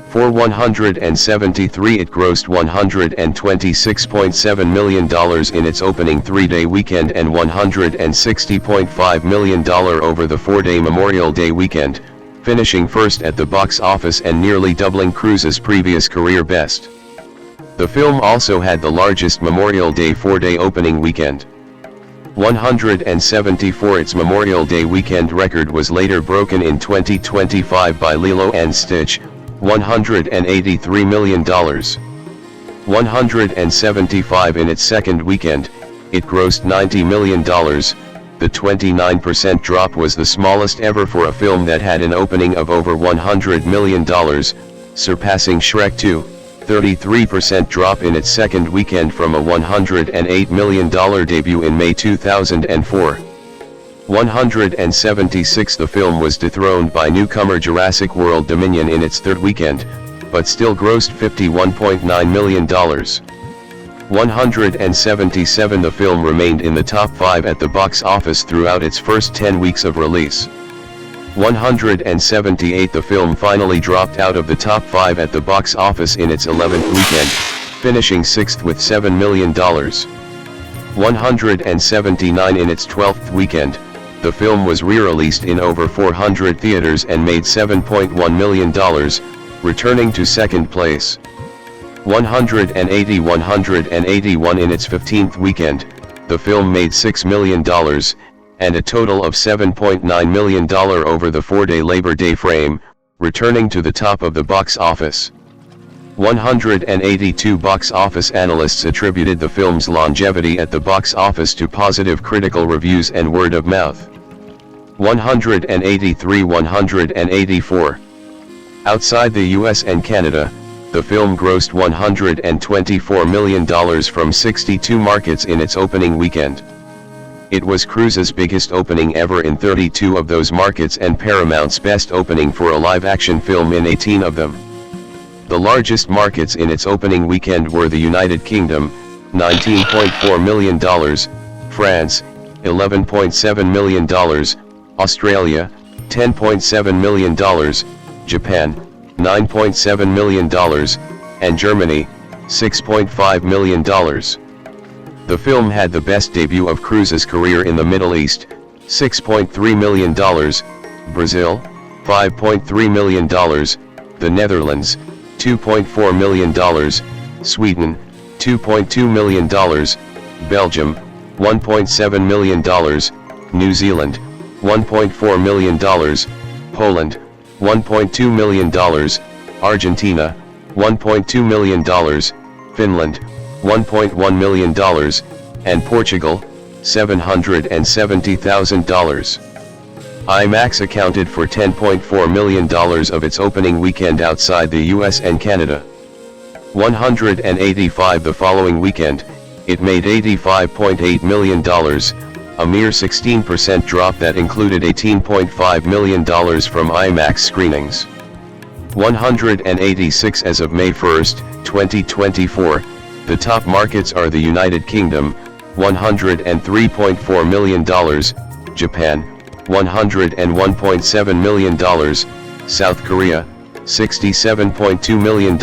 For 173, it grossed $126.7 million in its opening 3-day weekend and $160.5 million over the 4-day Memorial Day weekend, finishing first at the box office and nearly doubling Cruise's previous career best. The film also had the largest Memorial Day 4-day opening weekend. 174. Its Memorial Day weekend record was later broken in 2025 by Lilo and Stitch, $183 million. 175. In its second weekend, it grossed $90 million. The 29% drop was the smallest ever for a film that had an opening of over $100 million, surpassing Shrek 2. 33% drop in its second weekend from a $108 million debut in May 2004. 176. The film was dethroned by newcomer Jurassic World Dominion in its third weekend, but still grossed $51.9 million. 177. The film remained in the top 5 at the box office throughout its first 10 weeks of release. 178. The film finally dropped out of the top 5 at the box office in its 11th weekend, finishing 6th with $7 million. 179 in its 12th weekend. The film was re-released in over 400 theaters and made $7.1 million, returning to second place. 181 in its 15th weekend. The film made $6 million, and a total of $7.9 million over the 4-day Labor Day frame, returning to the top of the box office. 182 box office analysts attributed the film's longevity at the box office to positive critical reviews and word of mouth. 184. Outside the US and Canada, the film grossed $124 million from 62 markets in its opening weekend. It was Cruise's biggest opening ever in 32 of those markets and Paramount's best opening for a live-action film in 18 of them. The largest markets in its opening weekend were the United Kingdom, $19.4 million, France, $11.7 million, Australia, $10.7 million, Japan, $9.7 million, and Germany, $6.5 million. The film had the best debut of Cruise's career in the Middle East, $6.3 million, Brazil, $5.3 million, the Netherlands, $2.4 million, Sweden, $2.2 million, Belgium, $1.7 million, New Zealand, $1.4 million, Poland, $1.2 million, Argentina, $1.2 million, Finland, $1.1 million, and Portugal, $770,000. IMAX accounted for $10.4 million of its opening weekend outside the US and Canada. 185 the following weekend, it made $85.8 million, a mere 16% drop that included $18.5 million from IMAX screenings. 186 as of May 1, 2024, the top markets are the United Kingdom, $103.4 million, Japan, $101.7 million, South Korea, $67.2 million,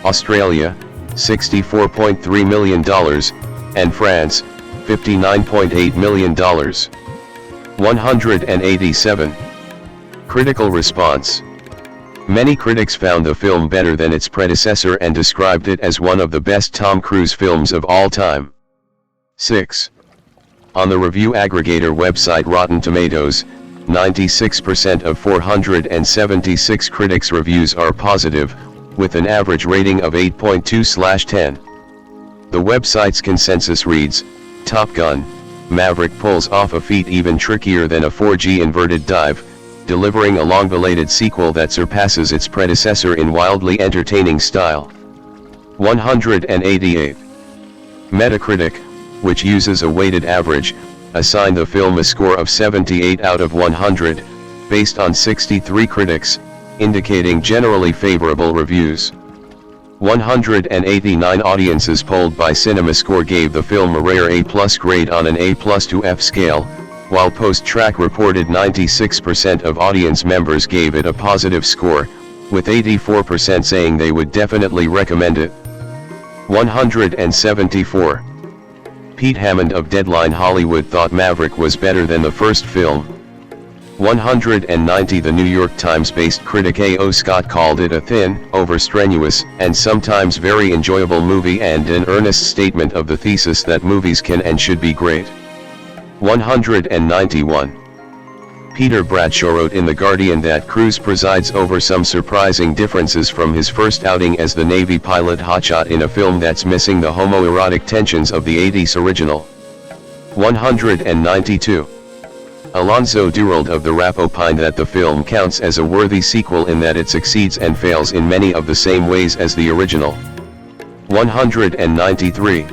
Australia, $64.3 million, and France, $59.8 million. 187. Critical response. Many critics found the film better than its predecessor and described it as one of the best Tom Cruise films of all time. 6. On the review aggregator website Rotten Tomatoes, 96% of 476 critics' reviews are positive, with an average rating of 8.2/10. The website's consensus reads, "Top Gun, Maverick pulls off a feat even trickier than a 4G inverted dive, delivering a long-belated sequel that surpasses its predecessor in wildly entertaining style." 188. Metacritic, which uses a weighted average, assigned the film a score of 78 out of 100, based on 63 critics, indicating generally favorable reviews. 189 audiences polled by CinemaScore gave the film a rare A+ grade on an A+ to F scale, while Post-Track reported 96% of audience members gave it a positive score, with 84% saying they would definitely recommend it. 174. Pete Hammond of Deadline Hollywood thought Maverick was better than the first film. 190 The New York Times-based critic A.O. Scott called it a thin, over-strenuous, and sometimes very enjoyable movie and an earnest statement of the thesis that movies can and should be great. 191. Peter Bradshaw wrote in The Guardian that Cruise presides over some surprising differences from his first outing as the Navy pilot hotshot in a film that's missing the homoerotic tensions of the 80s original. 192. Alonzo Durald of The Wrap opined that the film counts as a worthy sequel in that it succeeds and fails in many of the same ways as the original. 193.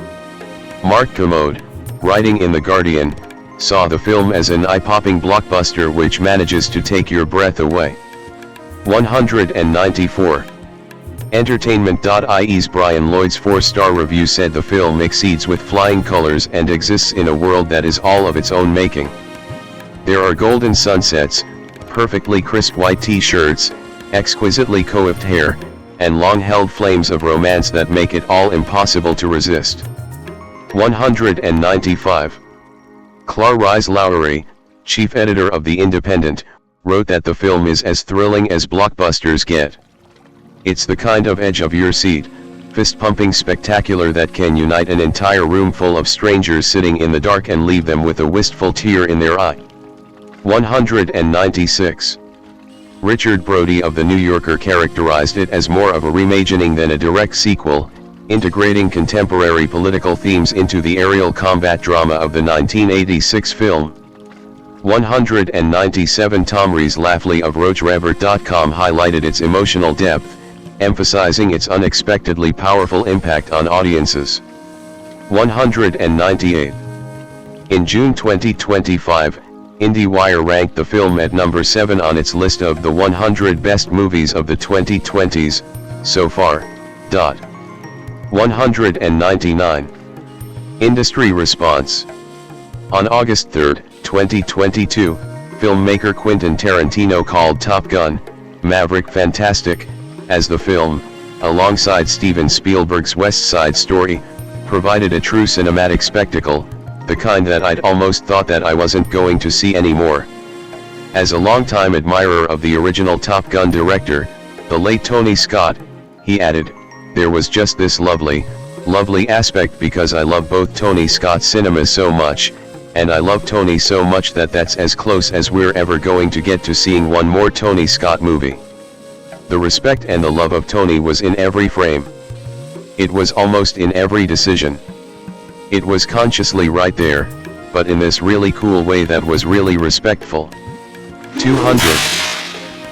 Mark Kermode, writing in The Guardian, saw the film as an eye-popping blockbuster which manages to take your breath away. 194. Entertainment.ie's Brian Lloyd's 4-star review said the film exceeds with flying colors and exists in a world that is all of its own making. There are golden sunsets, perfectly crisp white t-shirts, exquisitely coiffed hair, and long-held flames of romance that make it all impossible to resist. 195. Clarice Lowry, chief editor of The Independent, wrote that the film is as thrilling as blockbusters get. It's the kind of edge of your seat, fist-pumping spectacular that can unite an entire room full of strangers sitting in the dark and leave them with a wistful tear in their eye. 196. Richard Brody of The New Yorker characterized it as more of a reimagining than a direct sequel, integrating contemporary political themes into the aerial combat drama of the 1986 film. 197. Tom Rees-Lafley of RoachRevert.com highlighted its emotional depth, emphasizing its unexpectedly powerful impact on audiences. 198. In June 2025, IndieWire ranked the film at number 7 on its list of the 100 best movies of the 2020s, so far. 199. Industry response. On August 3, 2022, filmmaker Quentin Tarantino called Top Gun: Maverick fantastic, as the film, alongside Steven Spielberg's West Side Story, provided a true cinematic spectacle, the kind that I'd almost thought that I wasn't going to see anymore. As a longtime admirer of the original Top Gun director, the late Tony Scott, he added, "There was just this lovely aspect because I love both Tony Scott's cinema so much, and I love Tony so much that that's as close as we're ever going to get to seeing one more Tony Scott movie." The respect and the love of Tony was in every frame. It was almost in every decision. It was consciously right there, but in this really cool way that was really respectful. 200.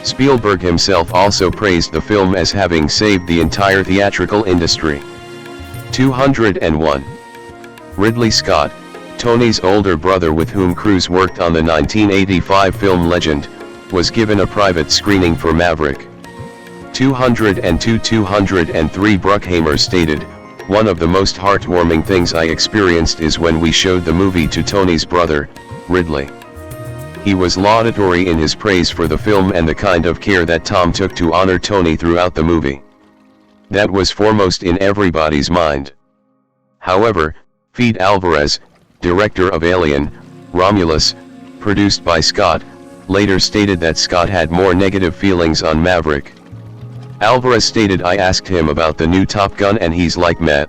Spielberg himself also praised the film as having saved the entire theatrical industry. 201. Ridley Scott, Tony's older brother with whom Cruise worked on the 1985 film Legend, was given a private screening for Maverick. 202. 203. Bruckheimer stated, "One of the most heartwarming things I experienced is when we showed the movie to Tony's brother, Ridley. He was laudatory in his praise for the film and the kind of care that Tom took to honor Tony throughout the movie. That was foremost in everybody's mind." However, Fede Alvarez, director of Alien, Romulus, produced by Scott, later stated that Scott had more negative feelings on Maverick. Alvarez stated, "I asked him about the new Top Gun and he's like, meh.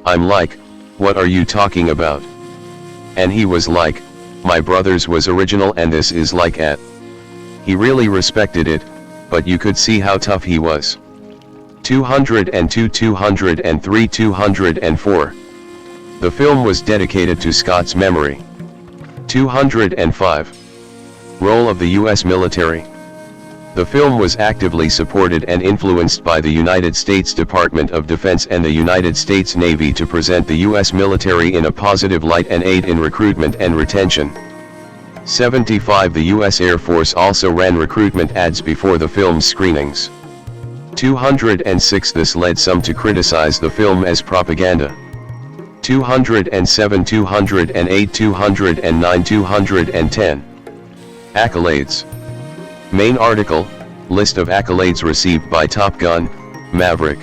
I'm like, what are you talking about? And he was like, my brother's was original and this is like at." He really respected it, but you could see how tough he was. 202. 203. 204. The film was dedicated to Scott's memory. 205. Role of the U.S. military. The film was actively supported and influenced by the United States Department of Defense and the United States Navy to present the U.S. military in a positive light and aid in recruitment and retention. 75. The U.S. Air Force also ran recruitment ads before the film's screenings. 206. This led some to criticize the film as propaganda. 207. 208. 209. 210. Accolades. Main article, list of accolades received by Top Gun: Maverick.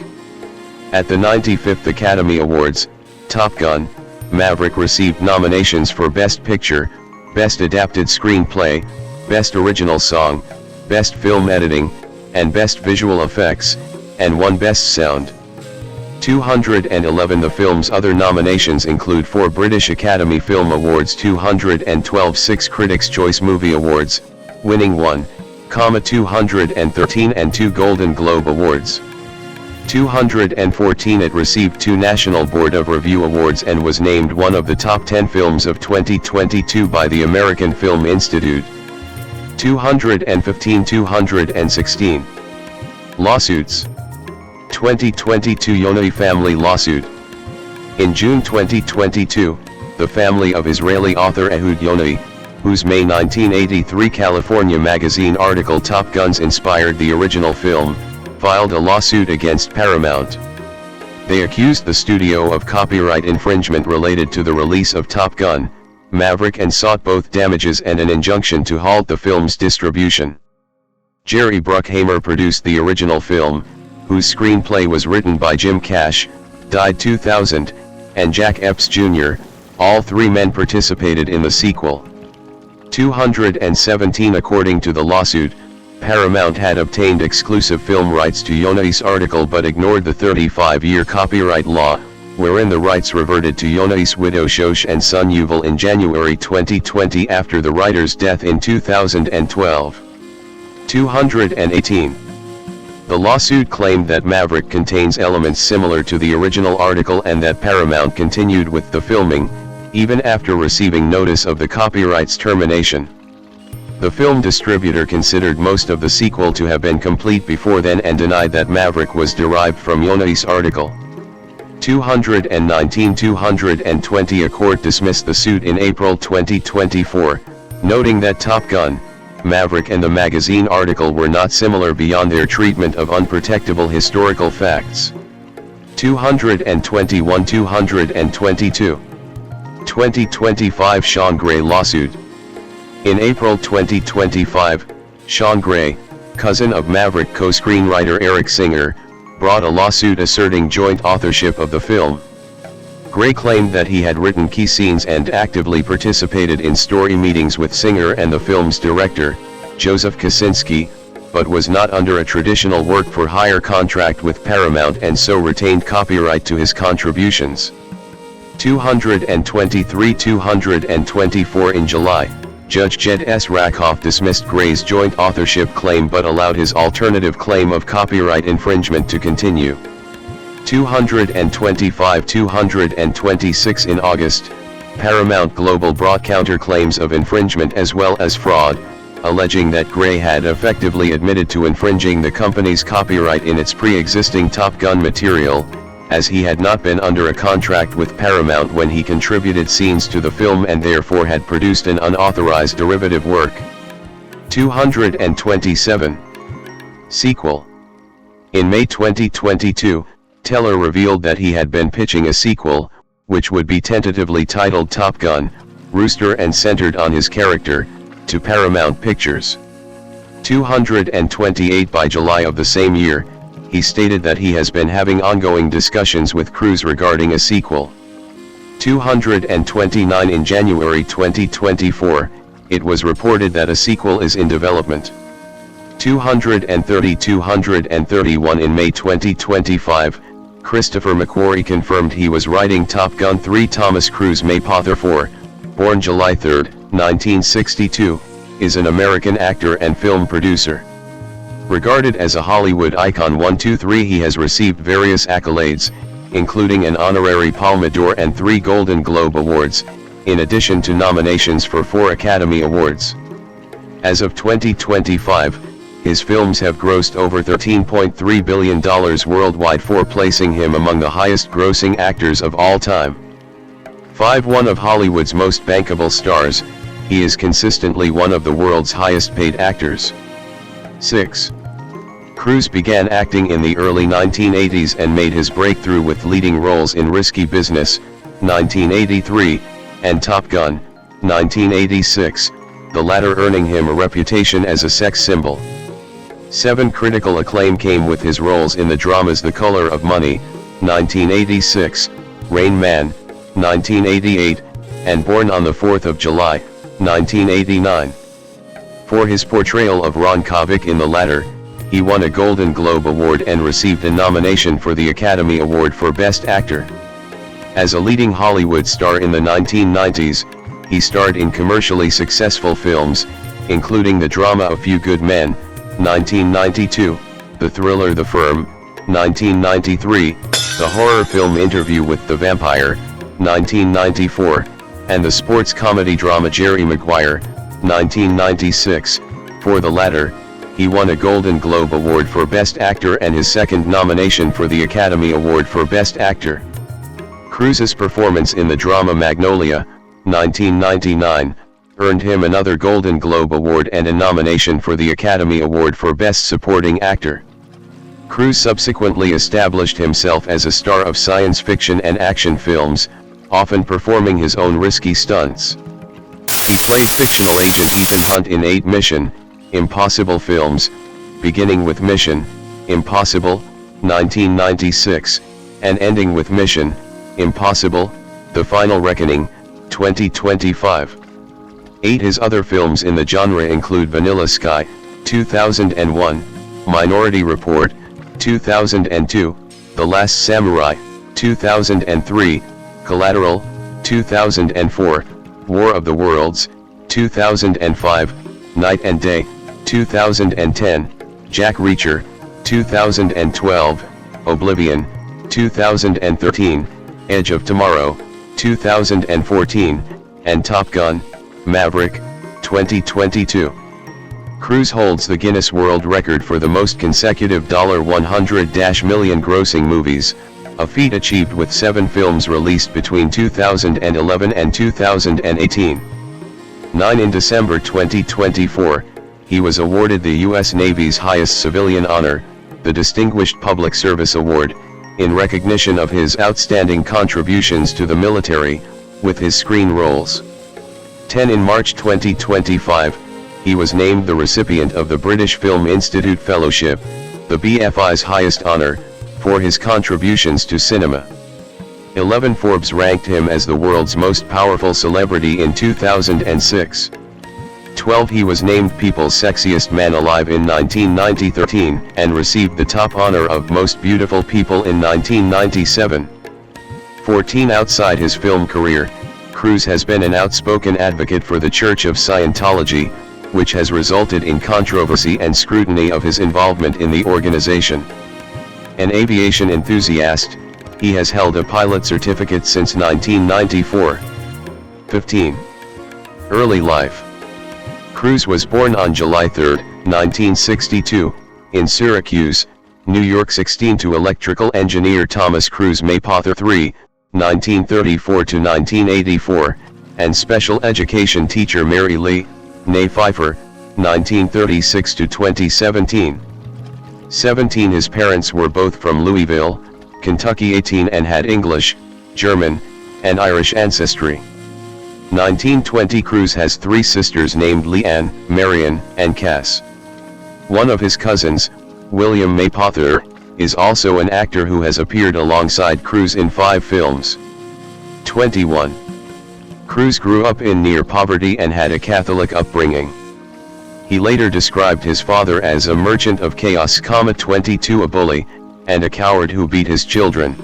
At the 95th Academy Awards, Top Gun: Maverick received nominations for Best Picture, Best Adapted Screenplay, Best Original Song, Best Film Editing, and Best Visual Effects, and won Best Sound. 211. The film's other nominations include 4 British Academy Film Awards, 212 6 Critics' Choice Movie Awards, winning 1,213 and 2 Golden Globe Awards. 214. It received 2 National Board of Review Awards and was named one of the top 10 films of 2022 by the American Film Institute. 215. 216. Lawsuits. 2022 Yonai family lawsuit. In June 2022, the family of Israeli author Ehud Yonai, whose May 1983 California magazine article Top Guns inspired the original film, filed a lawsuit against Paramount. They accused the studio of copyright infringement related to the release of Top Gun: Maverick and sought both damages and an injunction to halt the film's distribution. Jerry Bruckheimer produced the original film, whose screenplay was written by Jim Cash, died 2000, and Jack Epps Jr., all three men participated in the sequel. 217 According to the lawsuit, Paramount had obtained exclusive film rights to Yonah's article but ignored the 35-year copyright law, wherein the rights reverted to Yonah's widow Shosh and son Yuval in January 2020 after the writer's death in 2012. 218. The lawsuit claimed that Maverick contains elements similar to the original article and that Paramount continued with the filming, even after receiving notice of the copyright's termination. The film distributor considered most of the sequel to have been complete before then and denied that Maverick was derived from Yonah's article. 219-220 A court dismissed the suit in April 2024, noting that Top Gun, Maverick and the magazine article were not similar beyond their treatment of unprotectable historical facts. 221-222. 2025 Sean Gray lawsuit. In April 2025, Sean Gray, cousin of Maverick co-screenwriter Eric Singer, brought a lawsuit asserting joint authorship of the film. Gray claimed that he had written key scenes and actively participated in story meetings with Singer and the film's director, Joseph Kosinski, but was not under a traditional work-for-hire contract with Paramount and so retained copyright to his contributions. 223-224 In July, Judge Jed S. Rakoff dismissed Gray's joint authorship claim but allowed his alternative claim of copyright infringement to continue. 225-226 In August, Paramount Global brought counterclaims of infringement as well as fraud, alleging that Gray had effectively admitted to infringing the company's copyright in its pre-existing Top Gun material, as he had not been under a contract with Paramount when he contributed scenes to the film and therefore had produced an unauthorized derivative work. 227. Sequel. In May 2022, Teller revealed that he had been pitching a sequel, which would be tentatively titled Top Gun, Rooster and centered on his character, to Paramount Pictures. 228 By July of the same year, he stated that he has been having ongoing discussions with Cruise regarding a sequel. 229 In January 2024, it was reported that a sequel is in development. 230-231 In May 2025, Christopher McQuarrie confirmed he was writing Top Gun 3. Thomas Cruise Mapother IV, born July 3, 1962, is an American actor and film producer. Regarded as a Hollywood icon 1-2-3, he has received various accolades, including an honorary Palme d'Or and 3 Golden Globe Awards, in addition to nominations for 4 Academy Awards. As of 2025, his films have grossed over $13.3 billion worldwide, placing him among the highest-grossing actors of all time. 1 of Hollywood's most bankable stars, he is consistently one of the world's highest-paid actors. 6. Cruise began acting in the early 1980s and made his breakthrough with leading roles in Risky Business, 1983, and Top Gun, 1986, the latter earning him a reputation as a sex symbol. 7. Critical acclaim came with his roles in the dramas The Color of Money, 1986, Rain Man, 1988, and Born on the 4th of July, 1989. For his portrayal of Ron Kovic in the latter, he won a Golden Globe Award and received a nomination for the Academy Award for Best Actor. As a leading Hollywood star in the 1990s, he starred in commercially successful films, including the drama A Few Good Men, 1992, the thriller The Firm, 1993, the horror film Interview with the Vampire, 1994, and the sports comedy drama Jerry Maguire, 1996. For the latter, he won a Golden Globe Award for Best Actor and his second nomination for the Academy Award for Best Actor. Cruise's performance in the drama Magnolia, 1999, earned him another Golden Globe Award and a nomination for the Academy Award for Best Supporting Actor. Cruise subsequently established himself as a star of science fiction and action films, often performing his own risky stunts. He played fictional agent Ethan Hunt in 8 Mission Impossible films, beginning with Mission Impossible, 1996, and ending with Mission Impossible, The Final Reckoning, 2025. 8 His other films in the genre include Vanilla Sky, 2001, Minority Report, 2002, The Last Samurai, 2003, Collateral, 2004, War of the Worlds, 2005, Night and Day, 2010, Jack Reacher, 2012, Oblivion, 2013, Edge of Tomorrow, 2014, and Top Gun, Maverick, 2022. Cruise holds the Guinness World Record for the most consecutive $100 million grossing movies, a feat achieved with 7 films released between 2011 and 2018. 9 In December 2024, he was awarded the U.S. Navy's highest civilian honor, the Distinguished Public Service Award, in recognition of his outstanding contributions to the military, with his screen roles. 10 In March 2025, he was named the recipient of the British Film Institute Fellowship, the BFI's highest honor, for his contributions to cinema. 11 Forbes ranked him as the world's most powerful celebrity in 2006. 12 He was named People's Sexiest Man Alive in 1990-13 and received the top honor of Most Beautiful People in 1997. 14 Outside his film career, Cruise has been an outspoken advocate for the Church of Scientology, which has resulted in controversy and scrutiny of his involvement in the organization. An aviation enthusiast, he has held a pilot certificate since 1994. 15. Early life. Cruise was born on July 3, 1962, in Syracuse, New York. 16 To electrical engineer Thomas Cruise Maypother III, 1934-1984, and special education teacher Mary Lee, née Pfeiffer, 1936-2017. 17 His parents were both from Louisville, Kentucky. 18 And had English, German, and Irish ancestry. 1920 Cruise has 3 sisters named Leanne, Marion, and Cass. One of his cousins, William Maypother, is also an actor who has appeared alongside Cruise in 5 films. 21. Cruise grew up in near poverty and had a Catholic upbringing. He later described his father as a merchant of chaos. 22 A bully, and a coward who beat his children.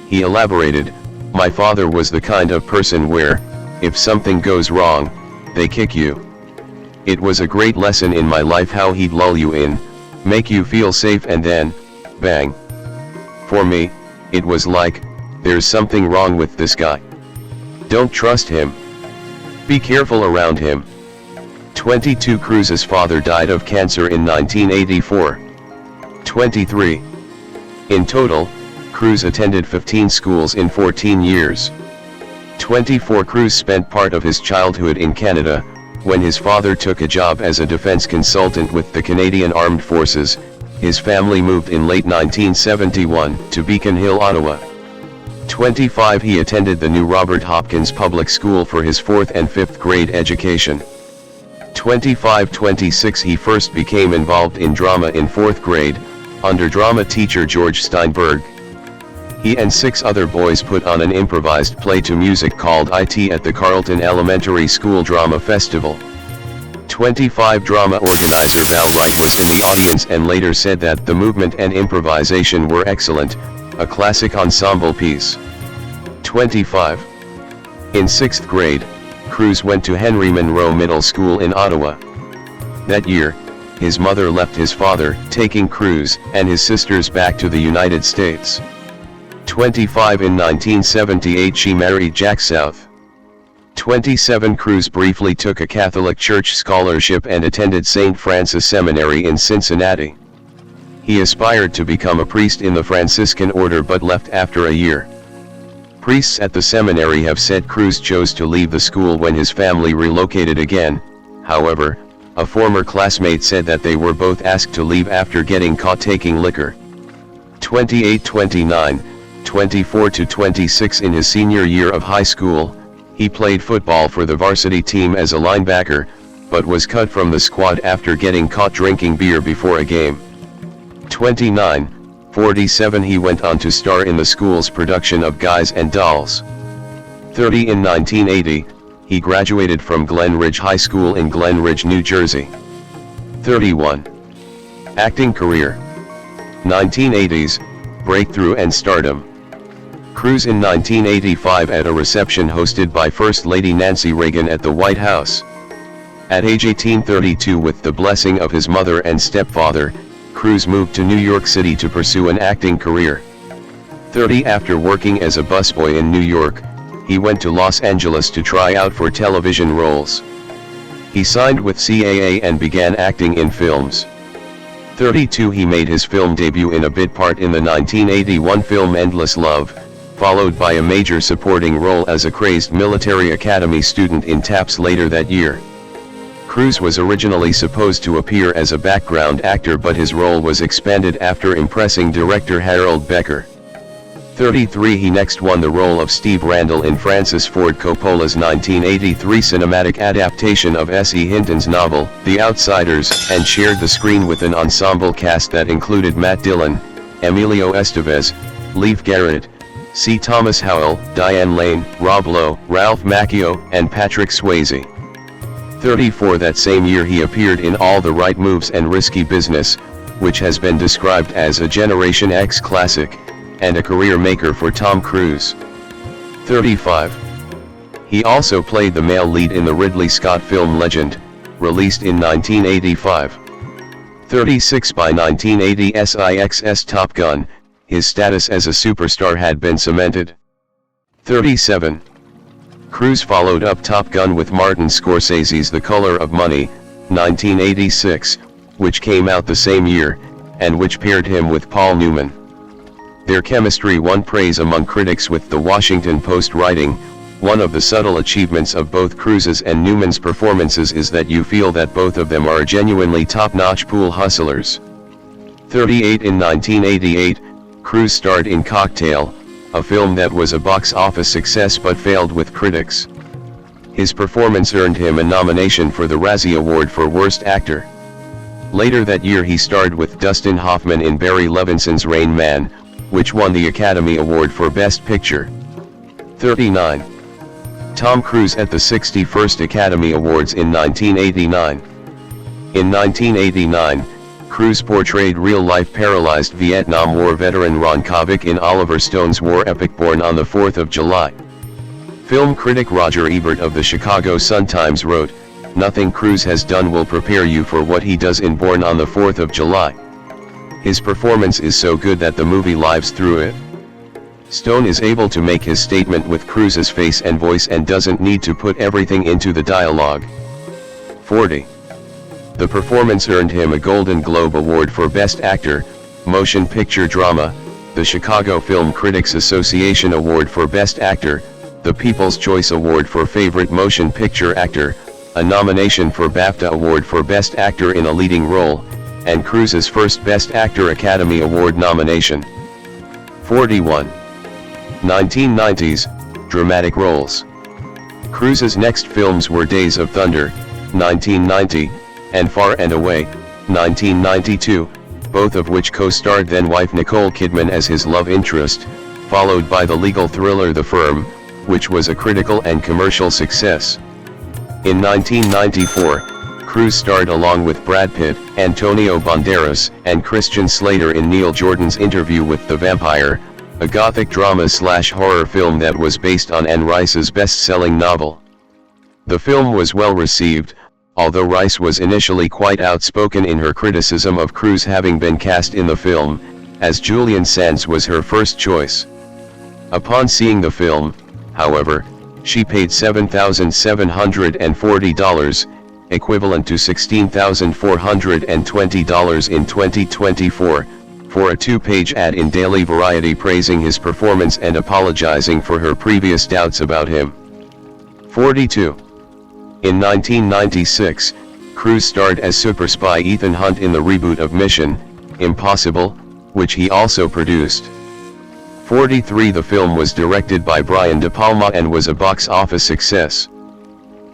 He elaborated, "My father was the kind of person where, if something goes wrong, they kick you. It was a great lesson in my life how he'd lull you in, make you feel safe, and then, bang. For me, it was like, there's something wrong with this guy. Don't trust him. Be careful around him." 22 Cruise's father died of cancer in 1984. 23. In total, Cruise attended 15 schools in 14 years. 24 Cruise spent part of his childhood in Canada, when his father took a job as a defense consultant with the Canadian Armed Forces. His family moved in late 1971 to Beacon Hill, Ottawa. 25 He attended the New Robert Hopkins Public School for his 4th and 5th grade education. 25-26 He first became involved in drama in 4th grade, under drama teacher George Steinberg. He and 6 other boys put on an improvised play to music called IT at the Carleton Elementary School Drama Festival. 25 Drama organizer Val Wright was in the audience and later said that the movement and improvisation were excellent, a classic ensemble piece. 25. In 6th grade, Cruise went to Henry Monroe Middle School in Ottawa. That year, his mother left his father, taking Cruise and his sisters back to the United States. 25 In 1978 she married Jack South. 27 Cruise briefly took a Catholic Church scholarship and attended St. Francis Seminary in Cincinnati. He aspired to become a priest in the Franciscan order but left after a year. Priests at the seminary have said Cruise chose to leave the school when his family relocated again. However, a former classmate said that they were both asked to leave after getting caught taking liquor. 28-29, 24-26 In his senior year of high school, he played football for the varsity team as a linebacker, but was cut from the squad after getting caught drinking beer before a game. 29, 47 He went on to star in the school's production of Guys and Dolls. 30 In 1980, he graduated from Glen Ridge High School in Glen Ridge, New Jersey. 31. Acting career. 1980s, breakthrough and stardom. Cruise in 1985 at a reception hosted by First Lady Nancy Reagan at the White House. At age 18, 32, with the blessing of his mother and stepfather, Cruise moved to New York City to pursue an acting career. 30 After working as a busboy in New York, he went to Los Angeles to try out for television roles. He signed with CAA and began acting in films. 32 He made his film debut in a bit part in the 1981 film Endless Love, followed by a major supporting role as a crazed military academy student in Taps later that year. Cruise was originally supposed to appear as a background actor, but his role was expanded after impressing director Harold Becker. 33 He next won the role of Steve Randall in Francis Ford Coppola's 1983 cinematic adaptation of S.E. Hinton's novel, The Outsiders, and shared the screen with an ensemble cast that included Matt Dillon, Emilio Estevez, Leif Garrett, C. Thomas Howell, Diane Lane, Rob Lowe, Ralph Macchio, and Patrick Swayze. 34 That same year he appeared in All the Right Moves and Risky Business, which has been described as a Generation X classic, and a career maker for Tom Cruise. 35. He also played the male lead in the Ridley Scott film Legend, released in 1985. 36 By 1980 SIX's Top Gun, his status as a superstar had been cemented. 37. Cruise followed up Top Gun with Martin Scorsese's The Color of Money, 1986, which came out the same year, and which paired him with Paul Newman. Their chemistry won praise among critics, with the Washington Post writing, "One of the subtle achievements of both Cruise's and Newman's performances is that you feel that both of them are genuinely top-notch pool hustlers." 38 In 1988, Cruise starred in Cocktail, a film that was a box office success but failed with critics. His performance earned him a nomination for the Razzie Award for Worst Actor. Later that year he starred with Dustin Hoffman in Barry Levinson's Rain Man, which won the Academy Award for Best Picture. 39. Tom Cruise at the 61st Academy Awards in 1989. In 1989, Cruise portrayed real-life paralyzed Vietnam War veteran Ron Kovic in Oliver Stone's war epic Born on the 4th of July. Film critic Roger Ebert of the Chicago Sun-Times wrote, "Nothing Cruise has done will prepare you for what he does in Born on the 4th of July. His performance is so good that the movie lives through it." Stone is able to make his statement with Cruise's face and voice and doesn't need to put everything into the dialogue. 40. The performance earned him a Golden Globe Award for Best Actor, Motion Picture Drama, the Chicago Film Critics Association Award for Best Actor, the People's Choice Award for Favorite Motion Picture Actor, a nomination for BAFTA Award for Best Actor in a Leading Role, and Cruise's first Best Actor Academy Award nomination. 41. 1990s, dramatic roles. Cruise's next films were Days of Thunder, 1990, and Far and Away, 1992, both of which co-starred then-wife Nicole Kidman as his love interest, followed by the legal thriller The Firm, which was a critical and commercial success. In 1994, Cruise starred along with Brad Pitt, Antonio Banderas, and Christian Slater in Neil Jordan's Interview with the Vampire, a gothic drama/horror film that was based on Anne Rice's best-selling novel. The film was well received, although Rice was initially quite outspoken in her criticism of Cruise having been cast in the film, as Julian Sands was her first choice. Upon seeing the film, however, she paid $7,740, equivalent to $16,420 in 2024, for a two-page ad in Daily Variety praising his performance and apologizing for her previous doubts about him. 42. In 1996, Cruise starred as super spy Ethan Hunt in the reboot of Mission Impossible, which he also produced. 43. The film was directed by Brian De Palma and was a box office success.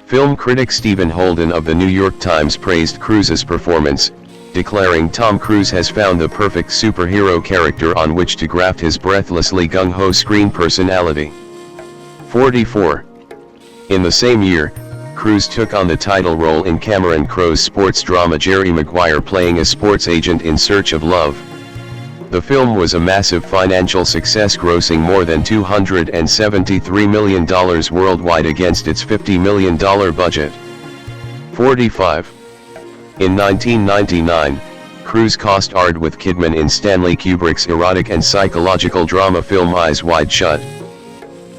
Film critic Stephen Holden of the New York Times praised Cruise's performance. declaring Tom Cruise has found the perfect superhero character on which to graft his breathlessly gung-ho screen personality. 44. In the same year, Cruise took on the title role in Cameron Crowe's sports drama Jerry Maguire, playing a sports agent in search of love. The film was a massive financial success, grossing more than $273 million worldwide against its $50 million budget. 45. In 1999, Cruise co-starred with Kidman in Stanley Kubrick's erotic and psychological drama film Eyes Wide Shut.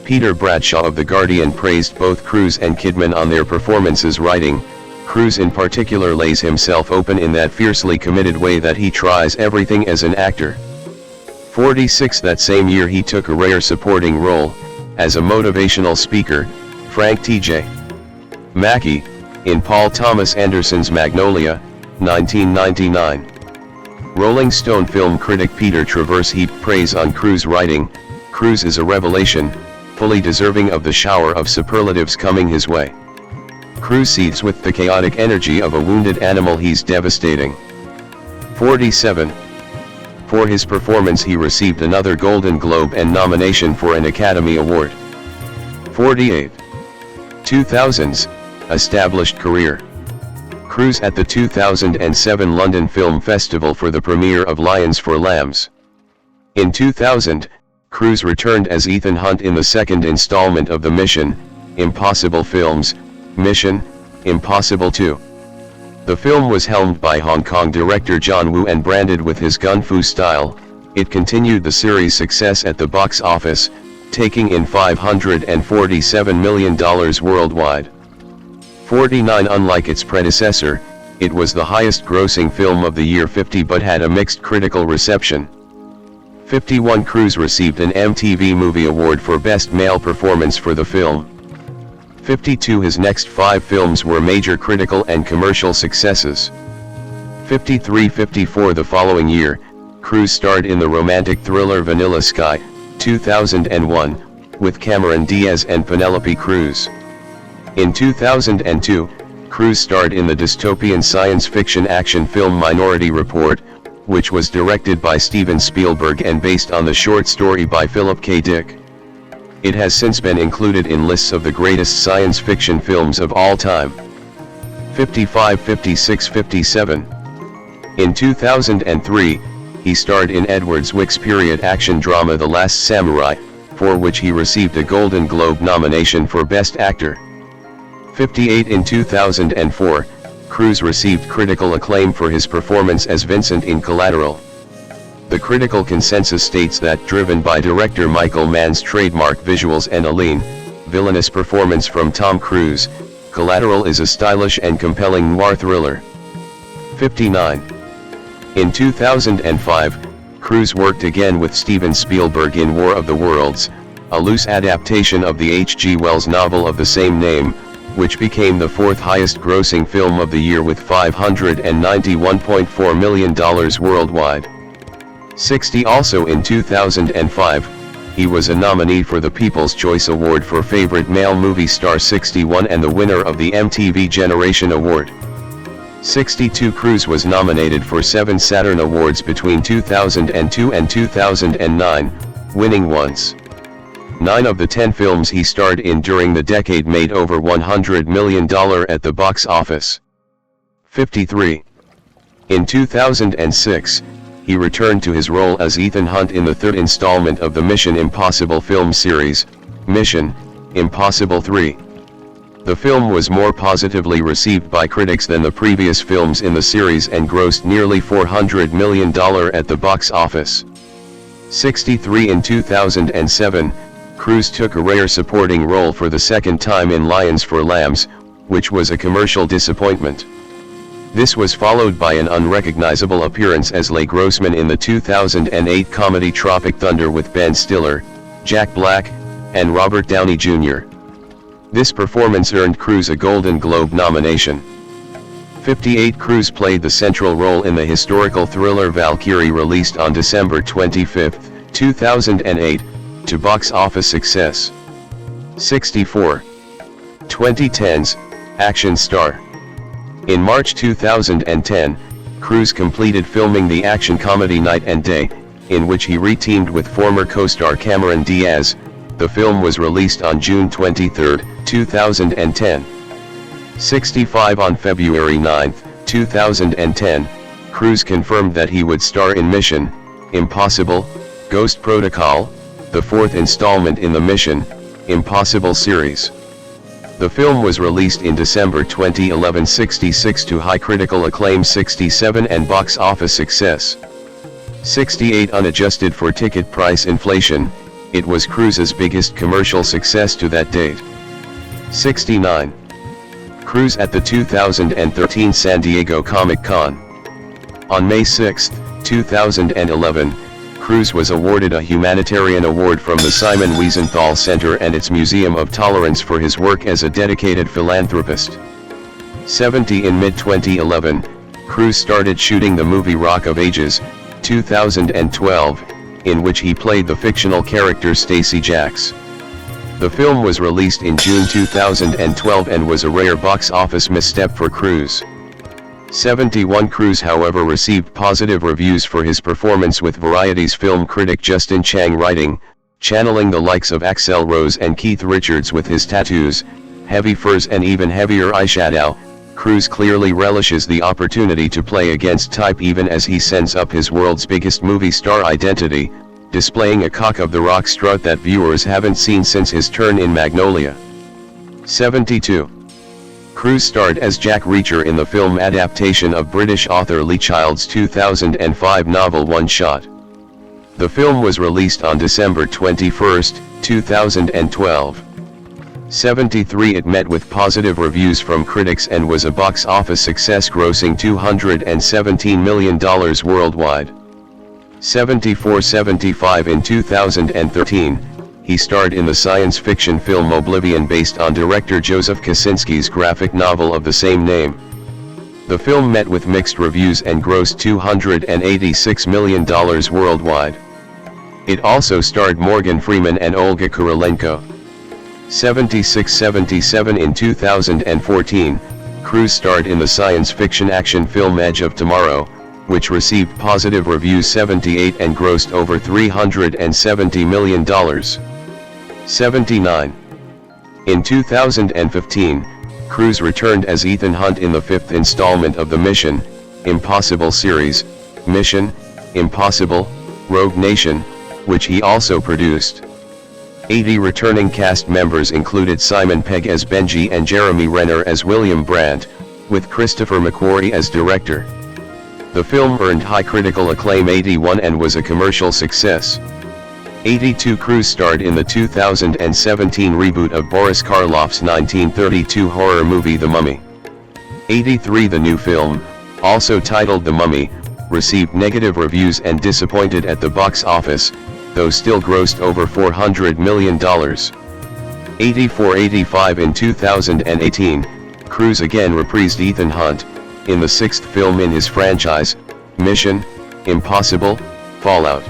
Peter Bradshaw of The Guardian praised both Cruise and Kidman on their performances, writing, "Cruise in particular lays himself open in that fiercely committed way that he tries everything as an actor." 46. That same year he took a rare supporting role, as a motivational speaker, Frank T.J. Mackey, in Paul Thomas Anderson's Magnolia, 1999. Rolling Stone film critic Peter Travers heaped praise on Cruise, writing, "Cruise is a revelation, fully deserving of the shower of superlatives coming his way. Cruise seethes with the chaotic energy of a wounded animal, he's devastating." 47. For his performance he received another Golden Globe and nomination for an Academy Award. 48. 2000s, established career. Cruise at the 2007 London Film Festival for the premiere of Lions for Lambs. In 2000, Cruise returned as Ethan Hunt in the second installment of the Mission Impossible films, Mission Impossible 2. The film was helmed by Hong Kong director John Woo and branded with his gun fu style. It continued the series' success at the box office, taking in $547 million worldwide. 49. Unlike its predecessor, it was the highest-grossing film of the year 50 but had a mixed critical reception. 51. Cruise received an MTV Movie Award for Best Male Performance for the film. 52. His next 5 films were major critical and commercial successes. 53-54. The following year, Cruise starred in the romantic thriller Vanilla Sky, 2001, with Cameron Diaz and Penelope Cruz. In 2002, Cruise starred in the dystopian science fiction action film Minority Report, which was directed by Steven Spielberg and based on the short story by Philip K. Dick. It has since been included in lists of the greatest science fiction films of all time. 55, 56, 57. In 2003, he starred in Edward Zwick's period action drama The Last Samurai, for which he received a Golden Globe nomination for Best Actor. 58. In 2004, Cruise received critical acclaim for his performance as Vincent in Collateral. The critical consensus states that, driven by director Michael Mann's trademark visuals and a lean, villainous performance from Tom Cruise, Collateral is a stylish and compelling noir thriller. 59. In 2005, Cruise worked again with Steven Spielberg in War of the Worlds, a loose adaptation of the H.G. Wells novel of the same name, which became the 4th highest-grossing film of the year with $591.4 million worldwide. 60. Also in 2005, he was a nominee for the People's Choice Award for Favorite Male Movie Star 61 and the winner of the MTV Generation Award. 62. Cruise was nominated for 7 Saturn Awards between 2002 and 2009, winning once. 9 of the 10 films he starred in during the decade made over $100 million at the box office. 53. In 2006, he returned to his role as Ethan Hunt in the 3rd installment of the Mission Impossible film series, Mission Impossible 3. The film was more positively received by critics than the previous films in the series and grossed nearly $400 million at the box office. 63. In 2007, Cruise took a rare supporting role for the second time in Lions for Lambs, which was a commercial disappointment. This was followed by an unrecognizable appearance as Leigh Grossman in the 2008 comedy Tropic Thunder with Ben Stiller, Jack Black, and Robert Downey Jr. This performance earned Cruise a Golden Globe nomination. 58. Cruise played the central role in the historical thriller Valkyrie, released on December 25, 2008, to box office success. 64. 2010s, action star. In March 2010, Cruise completed filming the action comedy Night and Day, in which he re-teamed with former co-star Cameron Diaz. The film was released on June 23, 2010. 65 On February 9, 2010, Cruise confirmed that he would star in Mission: Impossible – Ghost Protocol, the fourth installment in the Mission: Impossible series. The film was released in December 2011, 66 to high critical acclaim, 67 and box office success. 68 Unadjusted for ticket price inflation, it was Cruise's biggest commercial success to that date. 69. Cruise at the 2013 San Diego Comic-Con. On May 6, 2011, Cruise was awarded a humanitarian award from the Simon Wiesenthal Center and its Museum of Tolerance for his work as a dedicated philanthropist. 70 In mid-2011, Cruise started shooting the movie Rock of Ages, 2012, in which he played the fictional character Stacy Jacks. The film was released in June 2012 and was a rare box office misstep for Cruise. 71 Cruise however received positive reviews for his performance, with Variety's film critic Justin Chang writing, "Channeling the likes of Axl Rose and Keith Richards with his tattoos, heavy furs and even heavier eyeshadow, Cruise clearly relishes the opportunity to play against type even as he sends up his world's biggest movie star identity, displaying a cock of the rock strut that viewers haven't seen since his turn in Magnolia." 72. Cruise starred as Jack Reacher in the film adaptation of British author Lee Child's 2005 novel One Shot. The film was released on December 21, 2012. 73 It met with positive reviews from critics and was a box office success, grossing $217 million worldwide. 74-75 In 2013, he starred in the science fiction film Oblivion, based on director Joseph Kosinski's graphic novel of the same name. The film met with mixed reviews and grossed $286 million worldwide. It also starred Morgan Freeman and Olga Kurylenko. 76-77 In 2014, Cruise starred in the science fiction action film Edge of Tomorrow, which received positive reviews. 78 and grossed over $370 million. 79. In 2015, Cruise returned as Ethan Hunt in the fifth installment of the Mission: Impossible series, Mission: Impossible – Rogue Nation, which he also produced. 80 returning cast members included Simon Pegg as Benji and Jeremy Renner as William Brandt, with Christopher McQuarrie as director. The film earned high critical acclaim. 81 and was a commercial success. 82 Cruise starred in the 2017 reboot of Boris Karloff's 1932 horror movie The Mummy. 83 The new film, also titled The Mummy, received negative reviews and disappointed at the box office, though still grossed over $400 million. 84-85 In 2018, Cruise again reprised Ethan Hunt, in the sixth film in his franchise, Mission: Impossible – Fallout.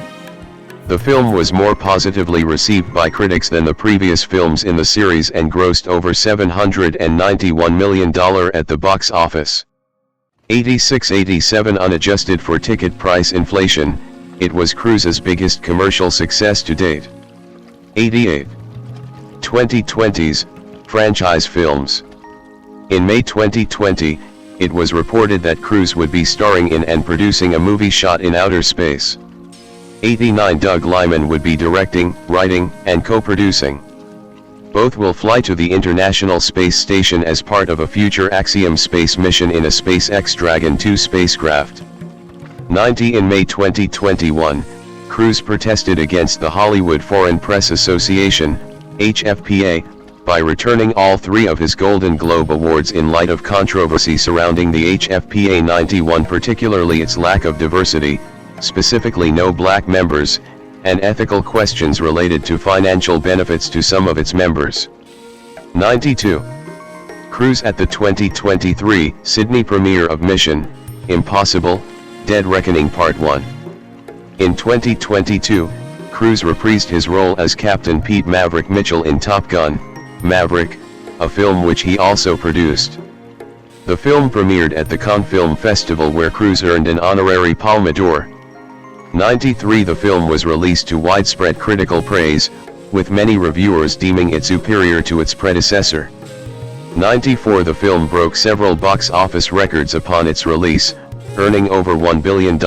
The film was more positively received by critics than the previous films in the series and grossed over $791 million at the box office. 86-87 Unadjusted for ticket price inflation, it was Cruise's biggest commercial success to date. 88. 2020's franchise films. In May 2020, it was reported that Cruise would be starring in and producing a movie shot in outer space. 89 Doug Liman would be directing, writing, and co-producing. Both will fly to the International Space Station as part of a future Axiom space mission in a SpaceX Dragon 2 spacecraft. 90 In May 2021, Cruise protested against the Hollywood Foreign Press Association, HFPA, by returning all three of his Golden Globe Awards in light of controversy surrounding the HFPA 91, particularly its lack of diversity, specifically no black members, and ethical questions related to financial benefits to some of its members. 92. Cruise at the 2023 Sydney premiere of Mission: Impossible – Dead Reckoning Part 1. In 2022, Cruise reprised his role as Captain Pete Maverick Mitchell in Top Gun: Maverick, a film which he also produced. The film premiered at the Cannes Film Festival where Cruise earned an honorary Palme d'Or. 93. The film was released to widespread critical praise, with many reviewers deeming it superior to its predecessor. 94. The film broke several box office records upon its release, earning over $1 billion,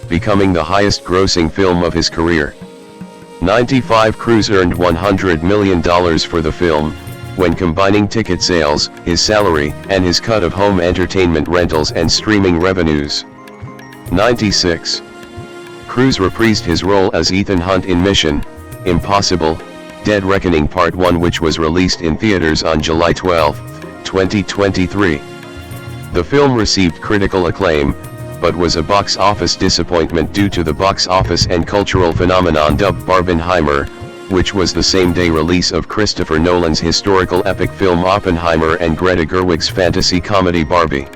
becoming the highest-grossing film of his career. 95. Cruise earned $100 million for the film, when combining ticket sales, his salary, and his cut of home entertainment rentals and streaming revenues. 96. Cruise reprised his role as Ethan Hunt in Mission: Impossible – Dead Reckoning Part 1, which was released in theaters on July 12, 2023. The film received critical acclaim, but was a box office disappointment due to the box office and cultural phenomenon dubbed Barbenheimer, which was the same-day release of Christopher Nolan's historical epic film Oppenheimer and Greta Gerwig's fantasy comedy Barbie.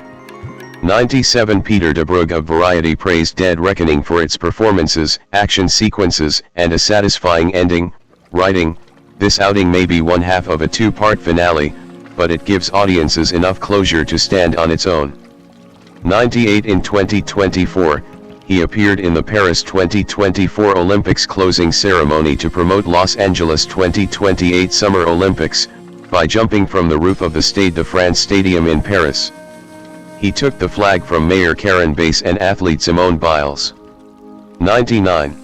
97. Peter de Brugge of Variety praised Dead Reckoning for its performances, action sequences, and a satisfying ending, writing, "This outing may be one half of a two-part finale, but it gives audiences enough closure to stand on its own." 98. In 2024, he appeared in the Paris 2024 Olympics closing ceremony to promote Los Angeles 2028 Summer Olympics, by jumping from the roof of the Stade de France Stadium in Paris. He took the flag from Mayor Karen Bass and athlete Simone Biles. 99.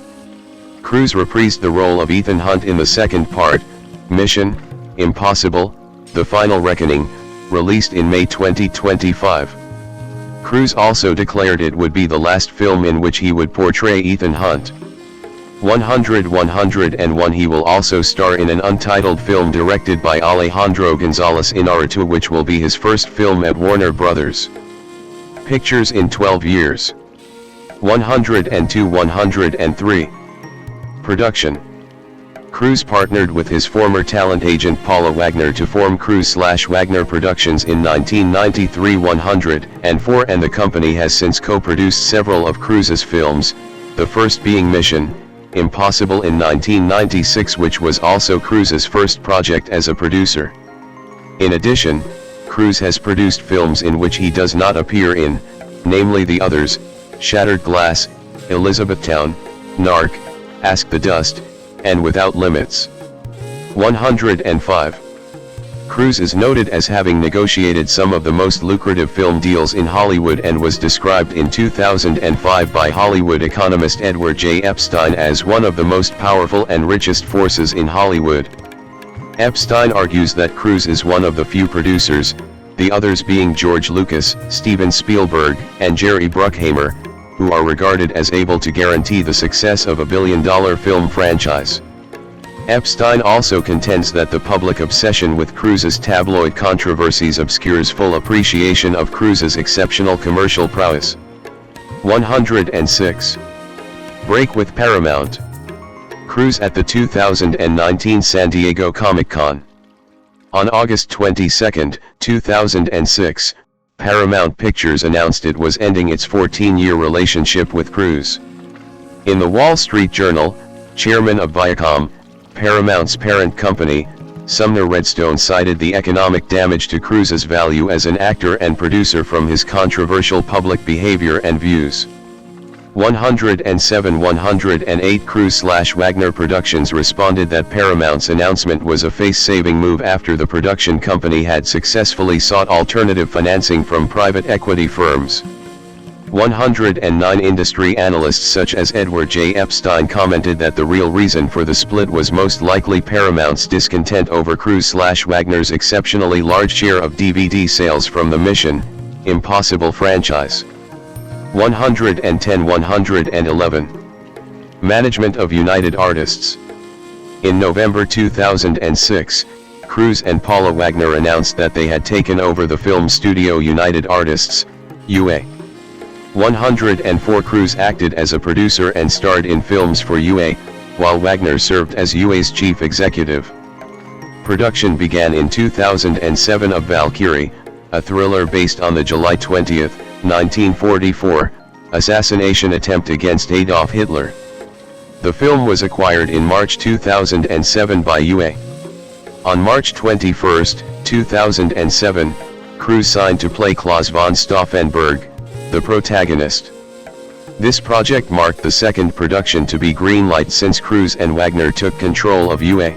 Cruise reprised the role of Ethan Hunt in the second part, Mission: Impossible – The Final Reckoning, released in May 2025. Cruise also declared it would be the last film in which he would portray Ethan Hunt. 101. He will also star in an untitled film directed by Alejandro González Iñárritu, which will be his first film at Warner Brothers Pictures in 12 years. 102. 103. Production. Cruise partnered with his former talent agent Paula Wagner to form Cruise/Wagner Productions in 1993. 104. And the company has since co-produced several of Cruise's films, the first being Mission: Impossible in 1996, which was also Cruise's first project as a producer. In addition, Cruise has produced films in which he does not appear in, namely The Others, Shattered Glass, Elizabethtown, Narc, Ask the Dust, and Without Limits. 105. Cruise is noted as having negotiated some of the most lucrative film deals in Hollywood and was described in 2005 by Hollywood economist Edward J. Epstein as one of the most powerful and richest forces in Hollywood. Epstein argues that Cruise is one of the few producers, the others being George Lucas, Steven Spielberg, and Jerry Bruckheimer, who are regarded as able to guarantee the success of a billion-dollar film franchise. Epstein also contends that the public obsession with Cruise's tabloid controversies obscures full appreciation of Cruise's exceptional commercial prowess. 106. Break with Paramount. Cruise at the 2019 San Diego Comic-Con. On August 22, 2006, Paramount Pictures announced it was ending its 14-year relationship with Cruise. In the Wall Street Journal, chairman of Viacom, Paramount's parent company, Sumner Redstone cited the economic damage to Cruise's value as an actor and producer from his controversial public behavior and views. 107. 108. Cruise/Wagner Productions responded that Paramount's announcement was a face-saving move after the production company had successfully sought alternative financing from private equity firms. 109. Industry analysts such as Edward J. Epstein commented that the real reason for the split was most likely Paramount's discontent over Cruise/Wagner's exceptionally large share of DVD sales from the Mission: Impossible franchise. 110. 111. Management of United Artists. In November 2006, Cruise and Paula Wagner announced that they had taken over the film studio United Artists, UA. 104. Cruise acted as a producer and starred in films for UA, while Wagner served as UA's chief executive. Production began in 2007 of Valkyrie, a thriller based on the July 20, 1944, assassination attempt against Adolf Hitler. The film was acquired in March 2007 by UA. On March 21, 2007, Cruise signed to play Klaus von Stauffenberg, the protagonist. This project marked the second production to be greenlighted since Cruise and Wagner took control of UA.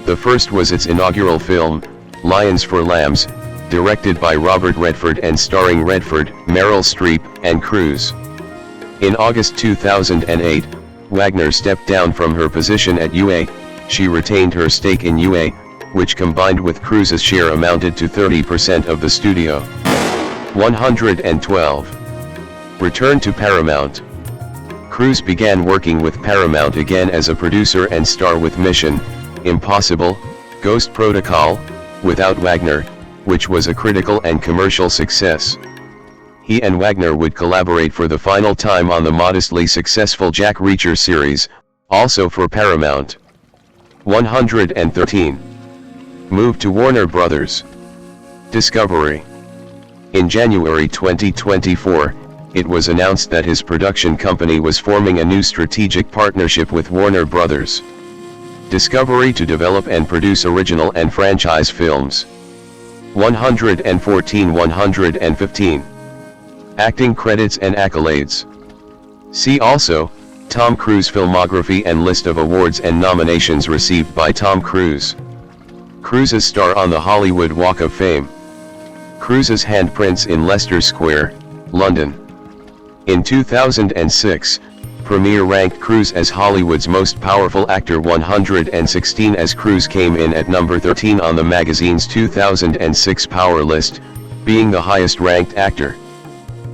The first was its inaugural film, Lions for Lambs, directed by Robert Redford and starring Redford, Meryl Streep, and Cruise. In August 2008, Wagner stepped down from her position at UA. She retained her stake in UA, which combined with Cruise's share amounted to 30% of the studio. 112. Return to Paramount. Cruise began working with Paramount again as a producer and star with Mission Impossible, Ghost Protocol, without Wagner, which was a critical and commercial success. He and Wagner would collaborate for the final time on the modestly successful Jack Reacher series, also for Paramount. 113. Move to Warner Brothers. Discovery. In January 2024, it was announced that his production company was forming a new strategic partnership with Warner Brothers Discovery to develop and produce original and franchise films. 114-115. Acting credits and accolades. See also, Tom Cruise filmography and list of awards and nominations received by Tom Cruise. Cruise's star on the Hollywood Walk of Fame. Cruise's handprints in Leicester Square, London. In 2006, Premiere ranked Cruise as Hollywood's most powerful actor 116 as Cruise came in at number 13 on the magazine's 2006 Power list, being the highest ranked actor.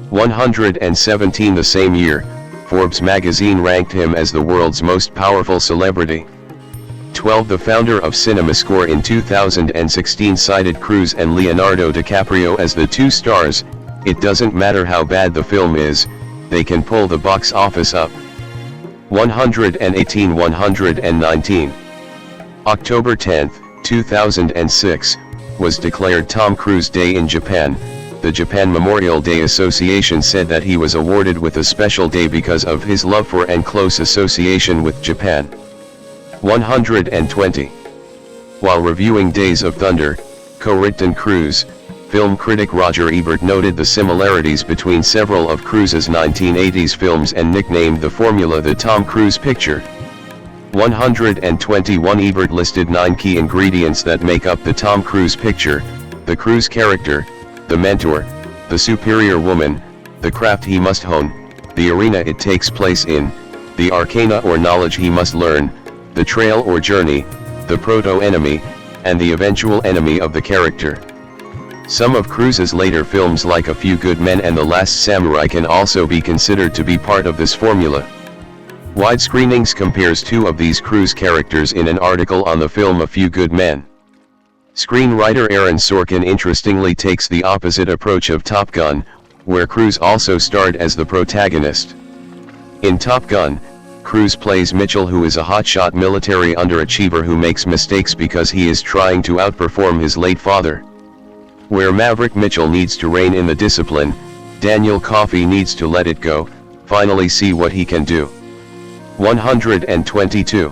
117 the same year, Forbes magazine ranked him as the world's most powerful celebrity. 12 The founder of CinemaScore in 2016 cited Cruise and Leonardo DiCaprio as the two stars. It doesn't matter how bad the film is, they can pull the box office up. 118-119. October 10, 2006, was declared Tom Cruise Day in Japan. The Japan Memorial Day Association said that he was awarded with a special day because of his love for and close association with Japan. 120. While reviewing Days of Thunder, co-written Cruise, film critic Roger Ebert noted the similarities between several of Cruise's 1980s films and nicknamed the formula the Tom Cruise picture. 121 Ebert listed 9 key ingredients that make up the Tom Cruise picture: the Cruise character, the mentor, the superior woman, the craft he must hone, the arena it takes place in, the arcana or knowledge he must learn, the trail or journey, the proto-enemy, and the eventual enemy of the character. Some of Cruise's later films like A Few Good Men and The Last Samurai can also be considered to be part of this formula. Wide Screenings compares 2 of these Cruise characters in an article on the film A Few Good Men. Screenwriter Aaron Sorkin interestingly takes the opposite approach of Top Gun, where Cruise also starred as the protagonist. In Top Gun, Cruise plays Mitchell, who is a hotshot military underachiever who makes mistakes because he is trying to outperform his late father. Where Maverick Mitchell needs to rein in the discipline, Daniel Coffey needs to let it go, finally see what he can do. 122.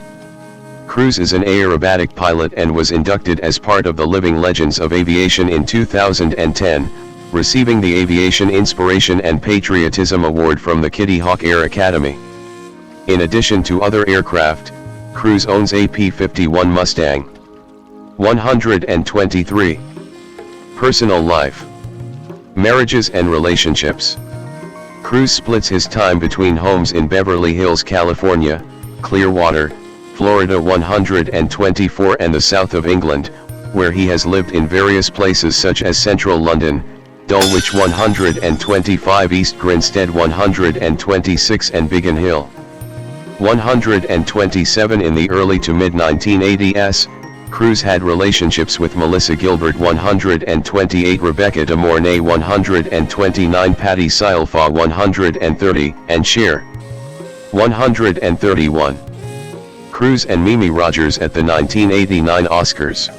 Cruise is an aerobatic pilot and was inducted as part of the Living Legends of Aviation in 2010, receiving the Aviation Inspiration and Patriotism Award from the Kitty Hawk Air Academy. In addition to other aircraft, Cruise owns a P-51 Mustang. 123. Personal life. Marriages and relationships. Cruise splits his time between homes in Beverly Hills, California, Clearwater, Florida 124 and the south of England, where he has lived in various places such as central London, Dulwich 125 East Grinstead 126 and Biggin Hill. 127 In the early to mid-1980s, Cruise had relationships with Melissa Gilbert 128 Rebecca De Mornay 129 Patty Sylvain 130 and Cher. 131. Cruise and Mimi Rogers at the 1989 Oscars.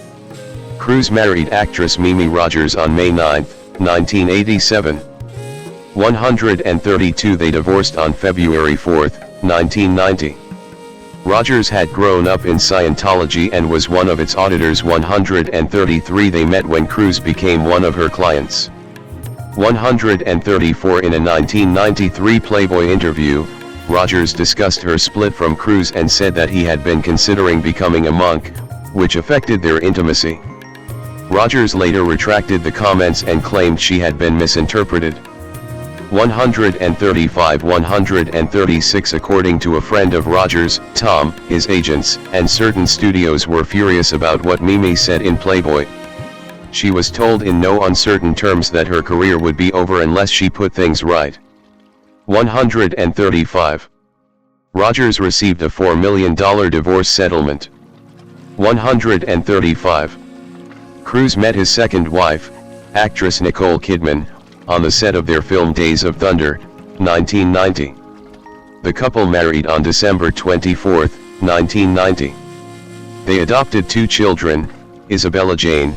Cruise married actress Mimi Rogers on May 9, 1987. 132 They divorced on February 4, 1990. Rogers had grown up in Scientology and was one of its auditors. 133 They met when Cruise became one of her clients. 134 In a 1993 Playboy interview, Rogers discussed her split from Cruise and said that he had been considering becoming a monk, which affected their intimacy. Rogers later retracted the comments and claimed she had been misinterpreted. 135 136 According to a friend of Rogers, Tom, his agents, and certain studios were furious about what Mimi said in Playboy. She was told in no uncertain terms that her career would be over unless she put things right. 135. Rogers received a $4 million divorce settlement. 135. Cruise met his second wife, actress Nicole Kidman, on the set of their film Days of Thunder, 1990. The couple married on December 24, 1990. They adopted 2 children, Isabella Jane,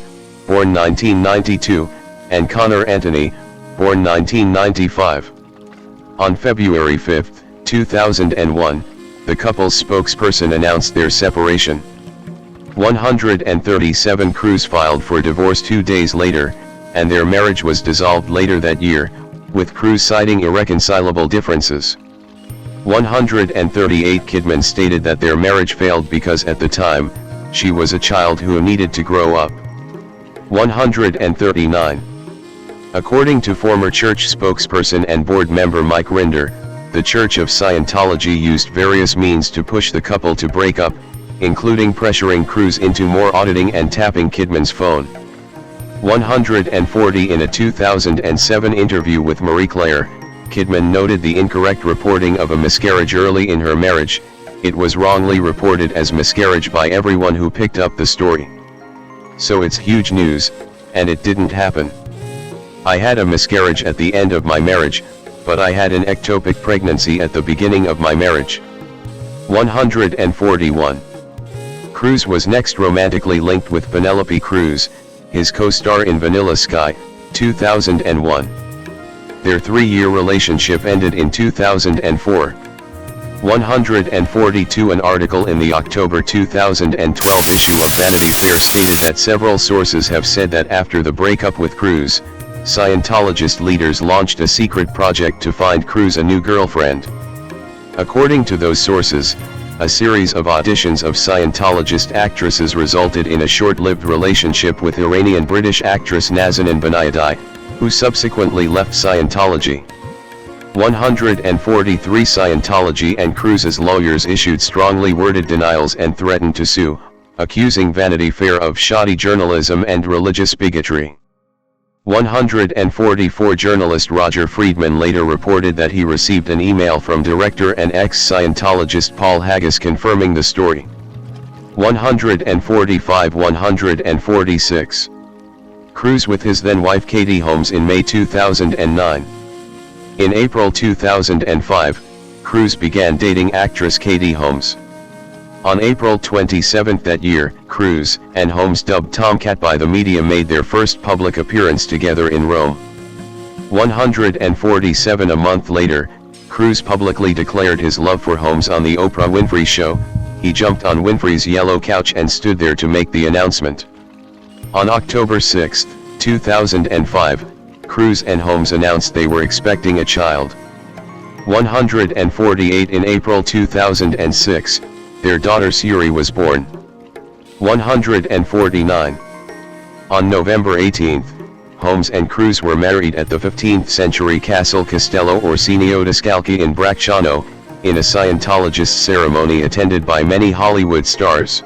born 1992, and Connor Anthony, born 1995. On February 5, 2001, the couple's spokesperson announced their separation. 137 Cruise filed for divorce 2 days later, and their marriage was dissolved later that year, with Cruise citing irreconcilable differences. 138 Kidman stated that their marriage failed because at the time, she was a child who needed to grow up. 139. According to former church spokesperson and board member Mike Rinder, the Church of Scientology used various means to push the couple to break up, including pressuring Cruise into more auditing and tapping Kidman's phone. 140 In a 2007 interview with Marie Claire, Kidman noted the incorrect reporting of a miscarriage early in her marriage. It was wrongly reported as miscarriage by everyone who picked up the story. So it's huge news, and it didn't happen. I had a miscarriage at the end of my marriage, but I had an ectopic pregnancy at the beginning of my marriage. 141. Cruise was next romantically linked with Penelope Cruz, his co-star in Vanilla Sky, 2001. Their 3-year relationship ended in 2004. 142 An article in the October 2012 issue of Vanity Fair stated that several sources have said that after the breakup with Cruise, Scientologist leaders launched a secret project to find Cruise a new girlfriend. According to those sources, a series of auditions of Scientologist actresses resulted in a short-lived relationship with Iranian-British actress Nazanin Banayadai, who subsequently left Scientology. 143 Scientology and Cruise's lawyers issued strongly worded denials and threatened to sue, accusing Vanity Fair of shoddy journalism and religious bigotry. 144 Journalist Roger Friedman later reported that he received an email from director and ex-Scientologist Paul Haggis confirming the story. 145 146. Cruise with his then-wife Katie Holmes in May 2009. In April 2005, Cruise began dating actress Katie Holmes. On April 27 that year, Cruise and Holmes, dubbed Tomcat by the media, made their first public appearance together in Rome. 147 A month later, Cruise publicly declared his love for Holmes on the Oprah Winfrey Show. He jumped on Winfrey's yellow couch and stood there to make the announcement. On October 6, 2005, Cruise and Holmes announced they were expecting a child. 148 In April 2006, their daughter Siri was born. 149. On November 18, Holmes and Cruise were married at the 15th century Castle Castello Orsini Odescalchi in Bracciano, in a Scientologist ceremony attended by many Hollywood stars.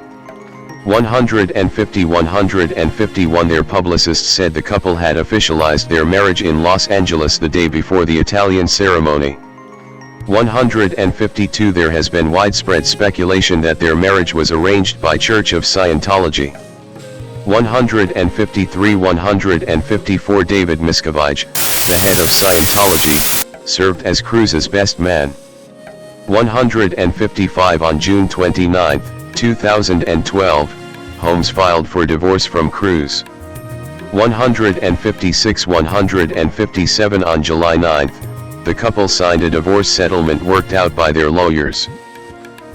151 Their publicists said the couple had officialized their marriage in Los Angeles the day before the Italian ceremony. 152 There has been widespread speculation that their marriage was arranged by Church of Scientology. 153 154 David Miscavige, the head of Scientology, served as Cruise's best man. 155 On June 29, 2012, Holmes filed for divorce from Cruise. 156 157 On July 9, the couple signed a divorce settlement worked out by their lawyers.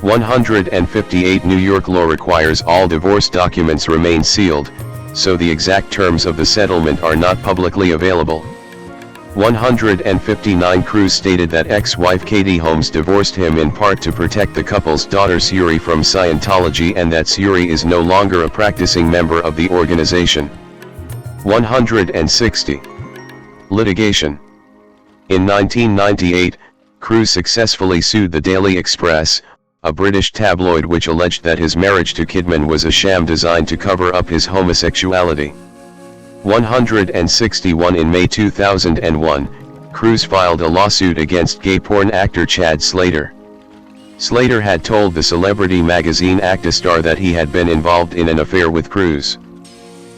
158 New York law requires all divorce documents remain sealed, so the exact terms of the settlement are not publicly available. 159 Cruise stated that ex-wife Katie Holmes divorced him in part to protect the couple's daughter Suri from Scientology and that Suri is no longer a practicing member of the organization. 160. Litigation. In 1998, Cruise successfully sued the Daily Express, a British tabloid which alleged that his marriage to Kidman was a sham designed to cover up his homosexuality. 161 In May 2001, Cruise filed a lawsuit against gay porn actor Chad Slater. Slater had told the Celebrity magazine Actistar that he had been involved in an affair with Cruise.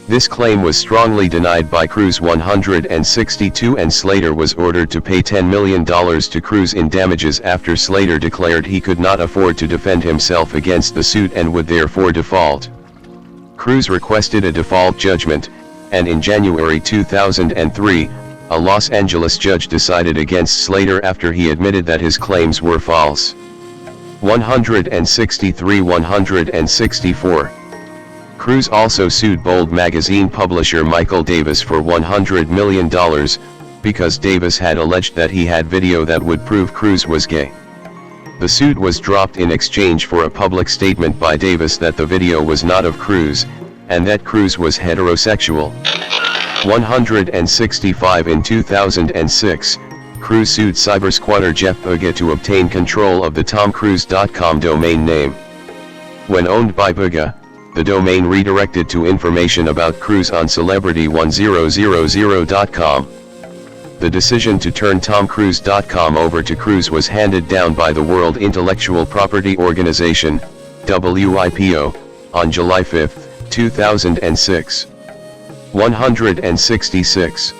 This claim was strongly denied by Cruise. 162 And Slater was ordered to pay $10 million to Cruise in damages after Slater declared he could not afford to defend himself against the suit and would therefore default. Cruise requested a default judgment, and in January 2003, a Los Angeles judge decided against Slater after he admitted that his claims were false. 163 164. Cruise also sued Bold magazine publisher Michael Davis for $100 million, because Davis had alleged that he had video that would prove Cruise was gay. The suit was dropped in exchange for a public statement by Davis that the video was not of Cruise, and that Cruise was heterosexual. 165 In 2006, Cruise sued cybersquatter Jeff Buga to obtain control of the TomCruise.com domain name. When owned by Buga, the domain redirected to information about Cruise on Celebrity1000.com. The decision to turn TomCruise.com over to Cruise was handed down by the World Intellectual Property Organization, WIPO, on July 5, 2006. 166.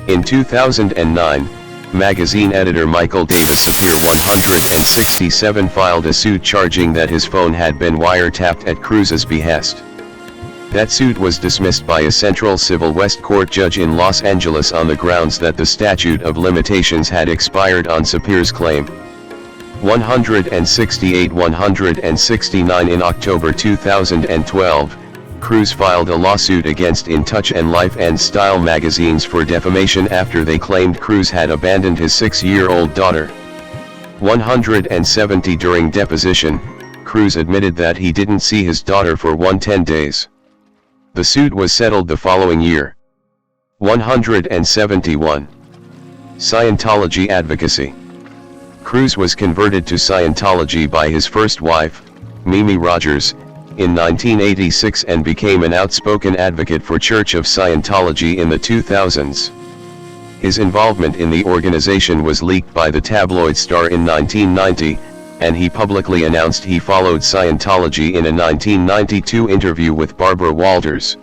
In 2009, magazine editor Michael Davis Sapir 167 filed a suit charging that his phone had been wiretapped at Cruise's behest. That suit was dismissed by a Central Civil West Court judge in Los Angeles on the grounds that the statute of limitations had expired on Sapir's claim. 168 169 In October 2012, Cruise filed a lawsuit against In Touch and Life and Style magazines for defamation after they claimed Cruise had abandoned his 6-year-old daughter. 170 During deposition, Cruise admitted that he didn't see his daughter for 110 days. The suit was settled the following year. 171. Scientology advocacy. Cruise was converted to Scientology by his first wife, Mimi Rogers, in 1986 and became an outspoken advocate for Church of Scientology in the 2000s. His involvement in the organization was leaked by the tabloid Star in 1990, and he publicly announced he followed Scientology in a 1992 interview with Barbara Walters.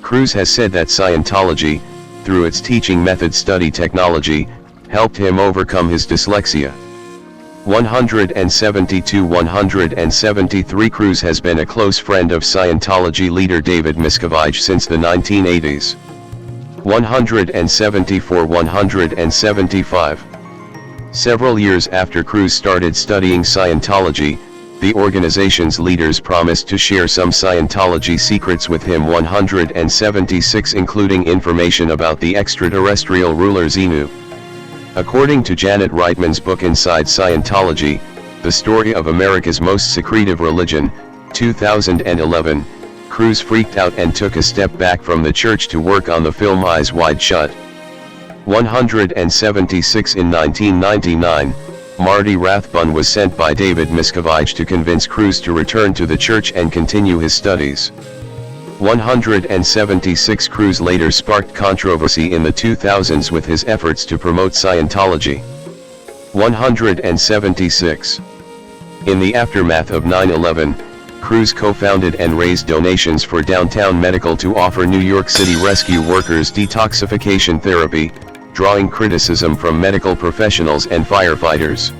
Cruise has said that Scientology, through its teaching method study technology, helped him overcome his dyslexia. 172 173 Cruise has been a close friend of Scientology leader David Miscavige since the 1980s. 174 175. Several years after Cruise started studying Scientology, the organization's leaders promised to share some Scientology secrets with him. 176 including information about the extraterrestrial ruler Xenu. According to Janet Reitman's book Inside Scientology, The Story of America's Most Secretive Religion, 2011, Cruise freaked out and took a step back from the church to work on the film Eyes Wide Shut. 176 In 1999, Marty Rathbun was sent by David Miscavige to convince Cruise to return to the church and continue his studies. 176 Cruise later sparked controversy in the 2000s with his efforts to promote Scientology. 176. In the aftermath of 9/11, Cruise co-founded and raised donations for Downtown Medical to offer New York City rescue workers detoxification therapy, drawing criticism from medical professionals and firefighters.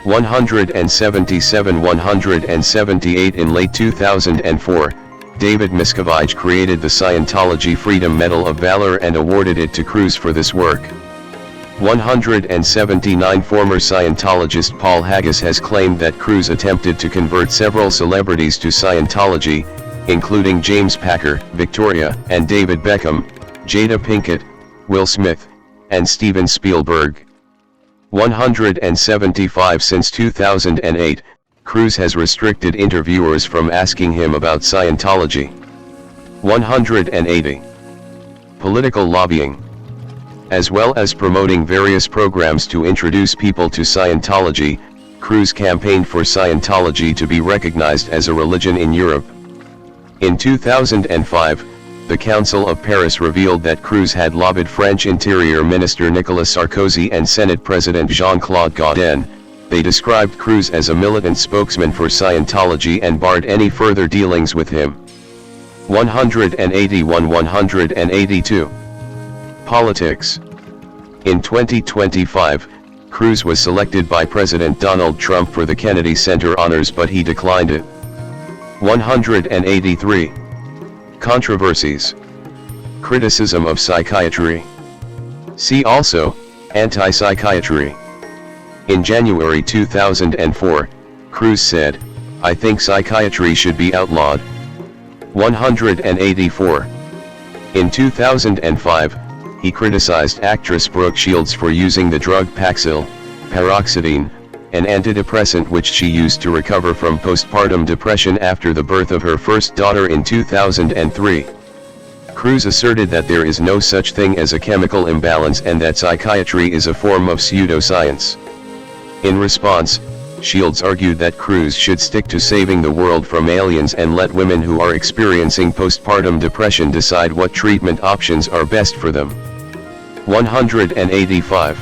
177 178 In late 2004, David Miscavige created the Scientology Freedom Medal of Valor and awarded it to Cruise for this work. 179 Former Scientologist Paul Haggis has claimed that Cruise attempted to convert several celebrities to Scientology, including James Packer, Victoria and David Beckham, Jada Pinkett, Will Smith, and Steven Spielberg. 175 Since 2008, Cruise has restricted interviewers from asking him about Scientology. 180. Political lobbying. As well as promoting various programs to introduce people to Scientology, Cruise campaigned for Scientology to be recognized as a religion in Europe. In 2005, the Council of Paris revealed that Cruise had lobbied French Interior Minister Nicolas Sarkozy and Senate President Jean-Claude Gaudin. They described Cruise as a militant spokesman for Scientology and barred any further dealings with him. 182. Politics. In 2025, Cruise was selected by President Donald Trump for the Kennedy Center honors, but he declined it. 183. Controversies. Criticism of psychiatry. See also, anti-psychiatry. In January 2004, Cruise said, "I think psychiatry should be outlawed." 184. In 2005, he criticized actress Brooke Shields for using the drug Paxil, paroxetine, an antidepressant which she used to recover from postpartum depression after the birth of her first daughter in 2003. Cruise asserted that there is no such thing as a chemical imbalance and that psychiatry is a form of pseudoscience. In response, Shields argued that Cruise should stick to saving the world from aliens and let women who are experiencing postpartum depression decide what treatment options are best for them. 185.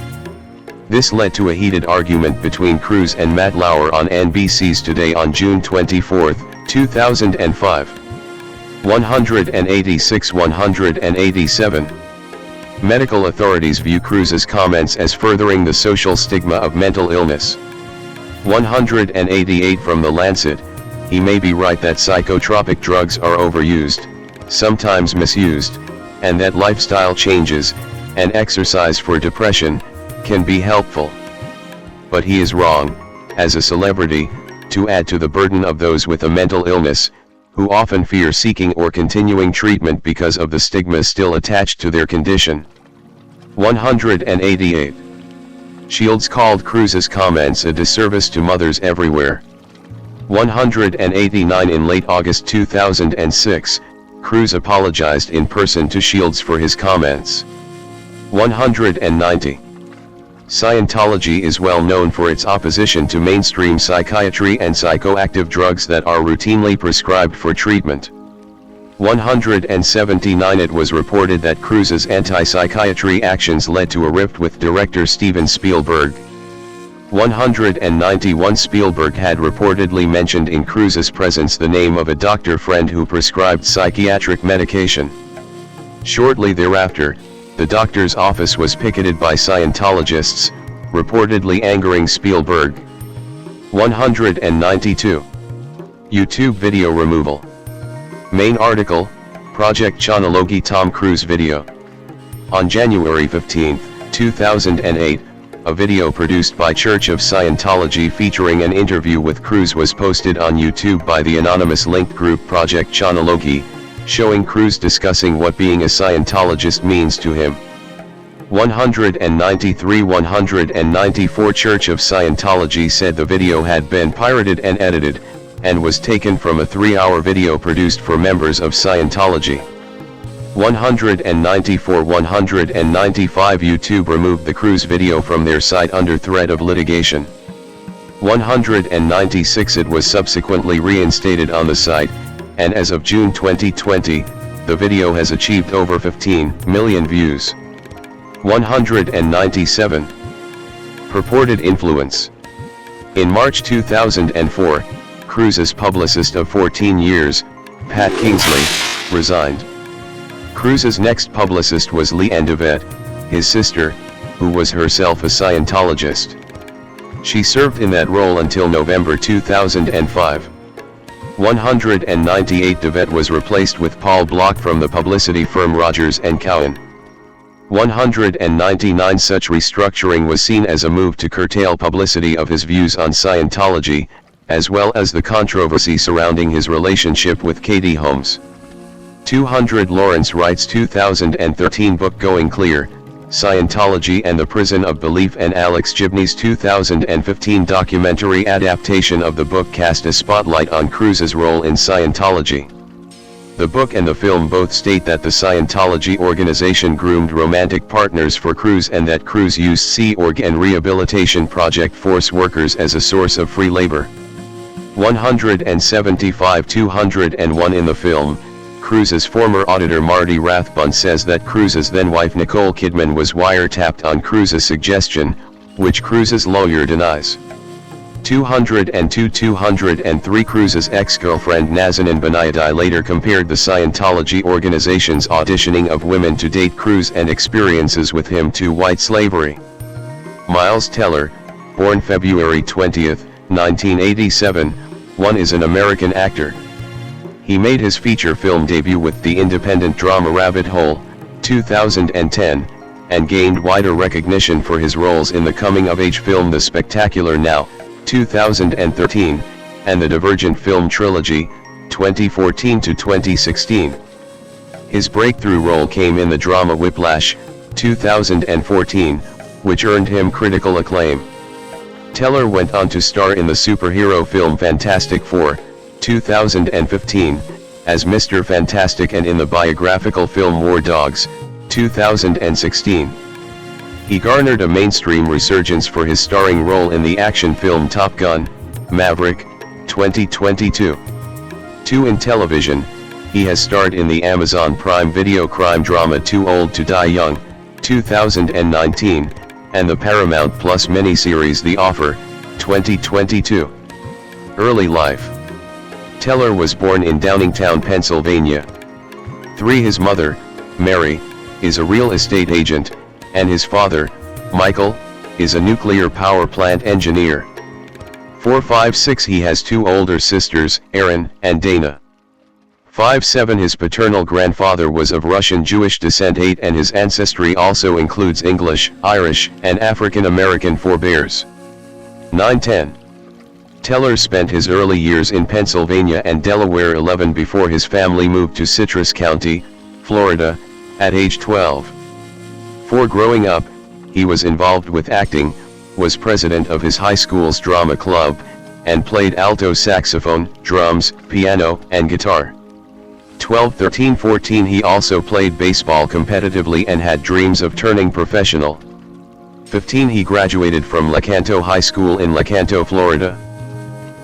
This led to a heated argument between Cruise and Matt Lauer on NBC's Today on June 24, 2005. 186. 187. Medical authorities view Cruise's comments as furthering the social stigma of mental illness. 188. From The Lancet, he may be right that psychotropic drugs are overused, sometimes misused, and that lifestyle changes, and exercise for depression, can be helpful. But he is wrong, as a celebrity, to add to the burden of those with a mental illness, who often fear seeking or continuing treatment because of the stigma still attached to their condition. 188. Shields called Cruise's comments a disservice to mothers everywhere. 189. In late August 2006, Cruise apologized in person to Shields for his comments. 190. Scientology is well known for its opposition to mainstream psychiatry and psychoactive drugs that are routinely prescribed for treatment. 179. It was reported that Cruise's anti-psychiatry actions led to a rift with director Steven Spielberg. 191. Spielberg had reportedly mentioned in Cruise's presence the name of a doctor friend who prescribed psychiatric medication. Shortly thereafter, the doctor's office was picketed by Scientologists, reportedly angering Spielberg. 192. YouTube video removal. Main article, Project Chronology Tom Cruise video. On January 15, 2008, a video produced by Church of Scientology featuring an interview with Cruise was posted on YouTube by the anonymous linked group Project Chronology, showing Cruise discussing what being a Scientologist means to him. 193. 194. Church of Scientology said the video had been pirated and edited, and was taken from a 3-hour video produced for members of Scientology. 194. 195. YouTube removed the Cruise video from their site under threat of litigation. 196. It was subsequently reinstated on the site, and as of June 2020, the video has achieved over 15 million views. 197. Purported influence. In March 2004, Cruise's publicist of 14 years, Pat Kingsley, resigned. Cruise's next publicist was Leanne DeVette, his sister, who was herself a Scientologist. She served in that role until November 2005. 198. DeVette was replaced with Paul Block from the publicity firm Rogers & Cowan. 199 Such restructuring was seen as a move to curtail publicity of his views on Scientology, as well as the controversy surrounding his relationship with Katie Holmes. 200 Lawrence Wright's 2013 book Going Clear, Scientology and the Prison of Belief, and Alex Gibney's 2015 documentary adaptation of the book cast a spotlight on Cruz's role in Scientology. The book and the film both state that the Scientology organization groomed romantic partners for Cruz, and that Cruz used Sea Org and Rehabilitation Project force workers as a source of free labor. 175 201 In the film, Cruz's former auditor Marty Rathbun says that Cruz's then-wife Nicole Kidman was wiretapped on Cruz's suggestion, which Cruz's lawyer denies. 202 203 Cruz's ex-girlfriend Nazanin Benaidi later compared the Scientology organization's auditioning of women to date Cruz and experiences with him to white slavery. Miles Teller, born February 20, 1987, is an American actor. He made his feature film debut with the independent drama Rabbit Hole, 2010, and gained wider recognition for his roles in the coming-of-age film The Spectacular Now, 2013, and the Divergent film trilogy, 2014 to 2016. His breakthrough role came in the drama Whiplash, 2014, which earned him critical acclaim. Teller went on to star in the superhero film Fantastic Four, 2015, as Mr. Fantastic, and in the biographical film War Dogs, 2016. He garnered a mainstream resurgence for his starring role in the action film Top Gun: Maverick, 2022. In television, he has starred in the Amazon Prime Video crime drama Too Old to Die Young, 2019, and the Paramount Plus miniseries The Offer, 2022. Early life. Teller was born in Downingtown, Pennsylvania. His mother, Mary, is a real estate agent, and his father, Michael, is a nuclear power plant engineer. 6 He has two older sisters, Erin and Dana. 7 His paternal grandfather was of Russian Jewish descent. 8 And his ancestry also includes English, Irish, and African American forebears. 9-10 Teller spent his early years in Pennsylvania and Delaware. 11 Before his family moved to Citrus County, Florida, at age 12. Growing up, he was involved with acting, was president of his high school's drama club, and played alto saxophone, drums, piano, and guitar. 12, 13, 14 He also played baseball competitively and had dreams of turning professional. 15 He graduated from Lecanto High School in Lecanto, Florida.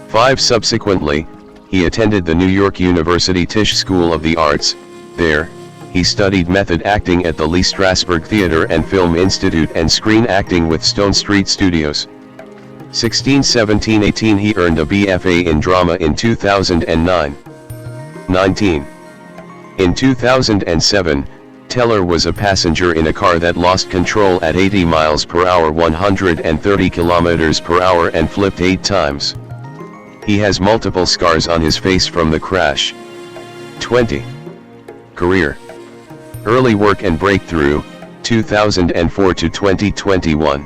5 Subsequently, he attended the New York University Tisch School of the Arts. There, he studied method acting at the Lee Strasberg Theater and Film Institute and screen acting with Stone Street Studios. 16, 17, 18 He earned a BFA in drama in 2009. 19. In 2007, Teller was a passenger in a car that lost control at 80 miles per hour 130 kilometers per hour and flipped 8 times. He has multiple scars on his face from the crash. 20. Career. Early work and breakthrough, 2004 to 2021.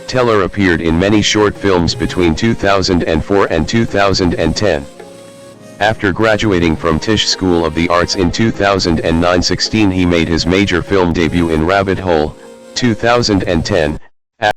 Teller appeared in many short films between 2004 and 2010. After graduating from Tisch School of the Arts in 2009-16 he made his major film debut in Rabbit Hole, 2010,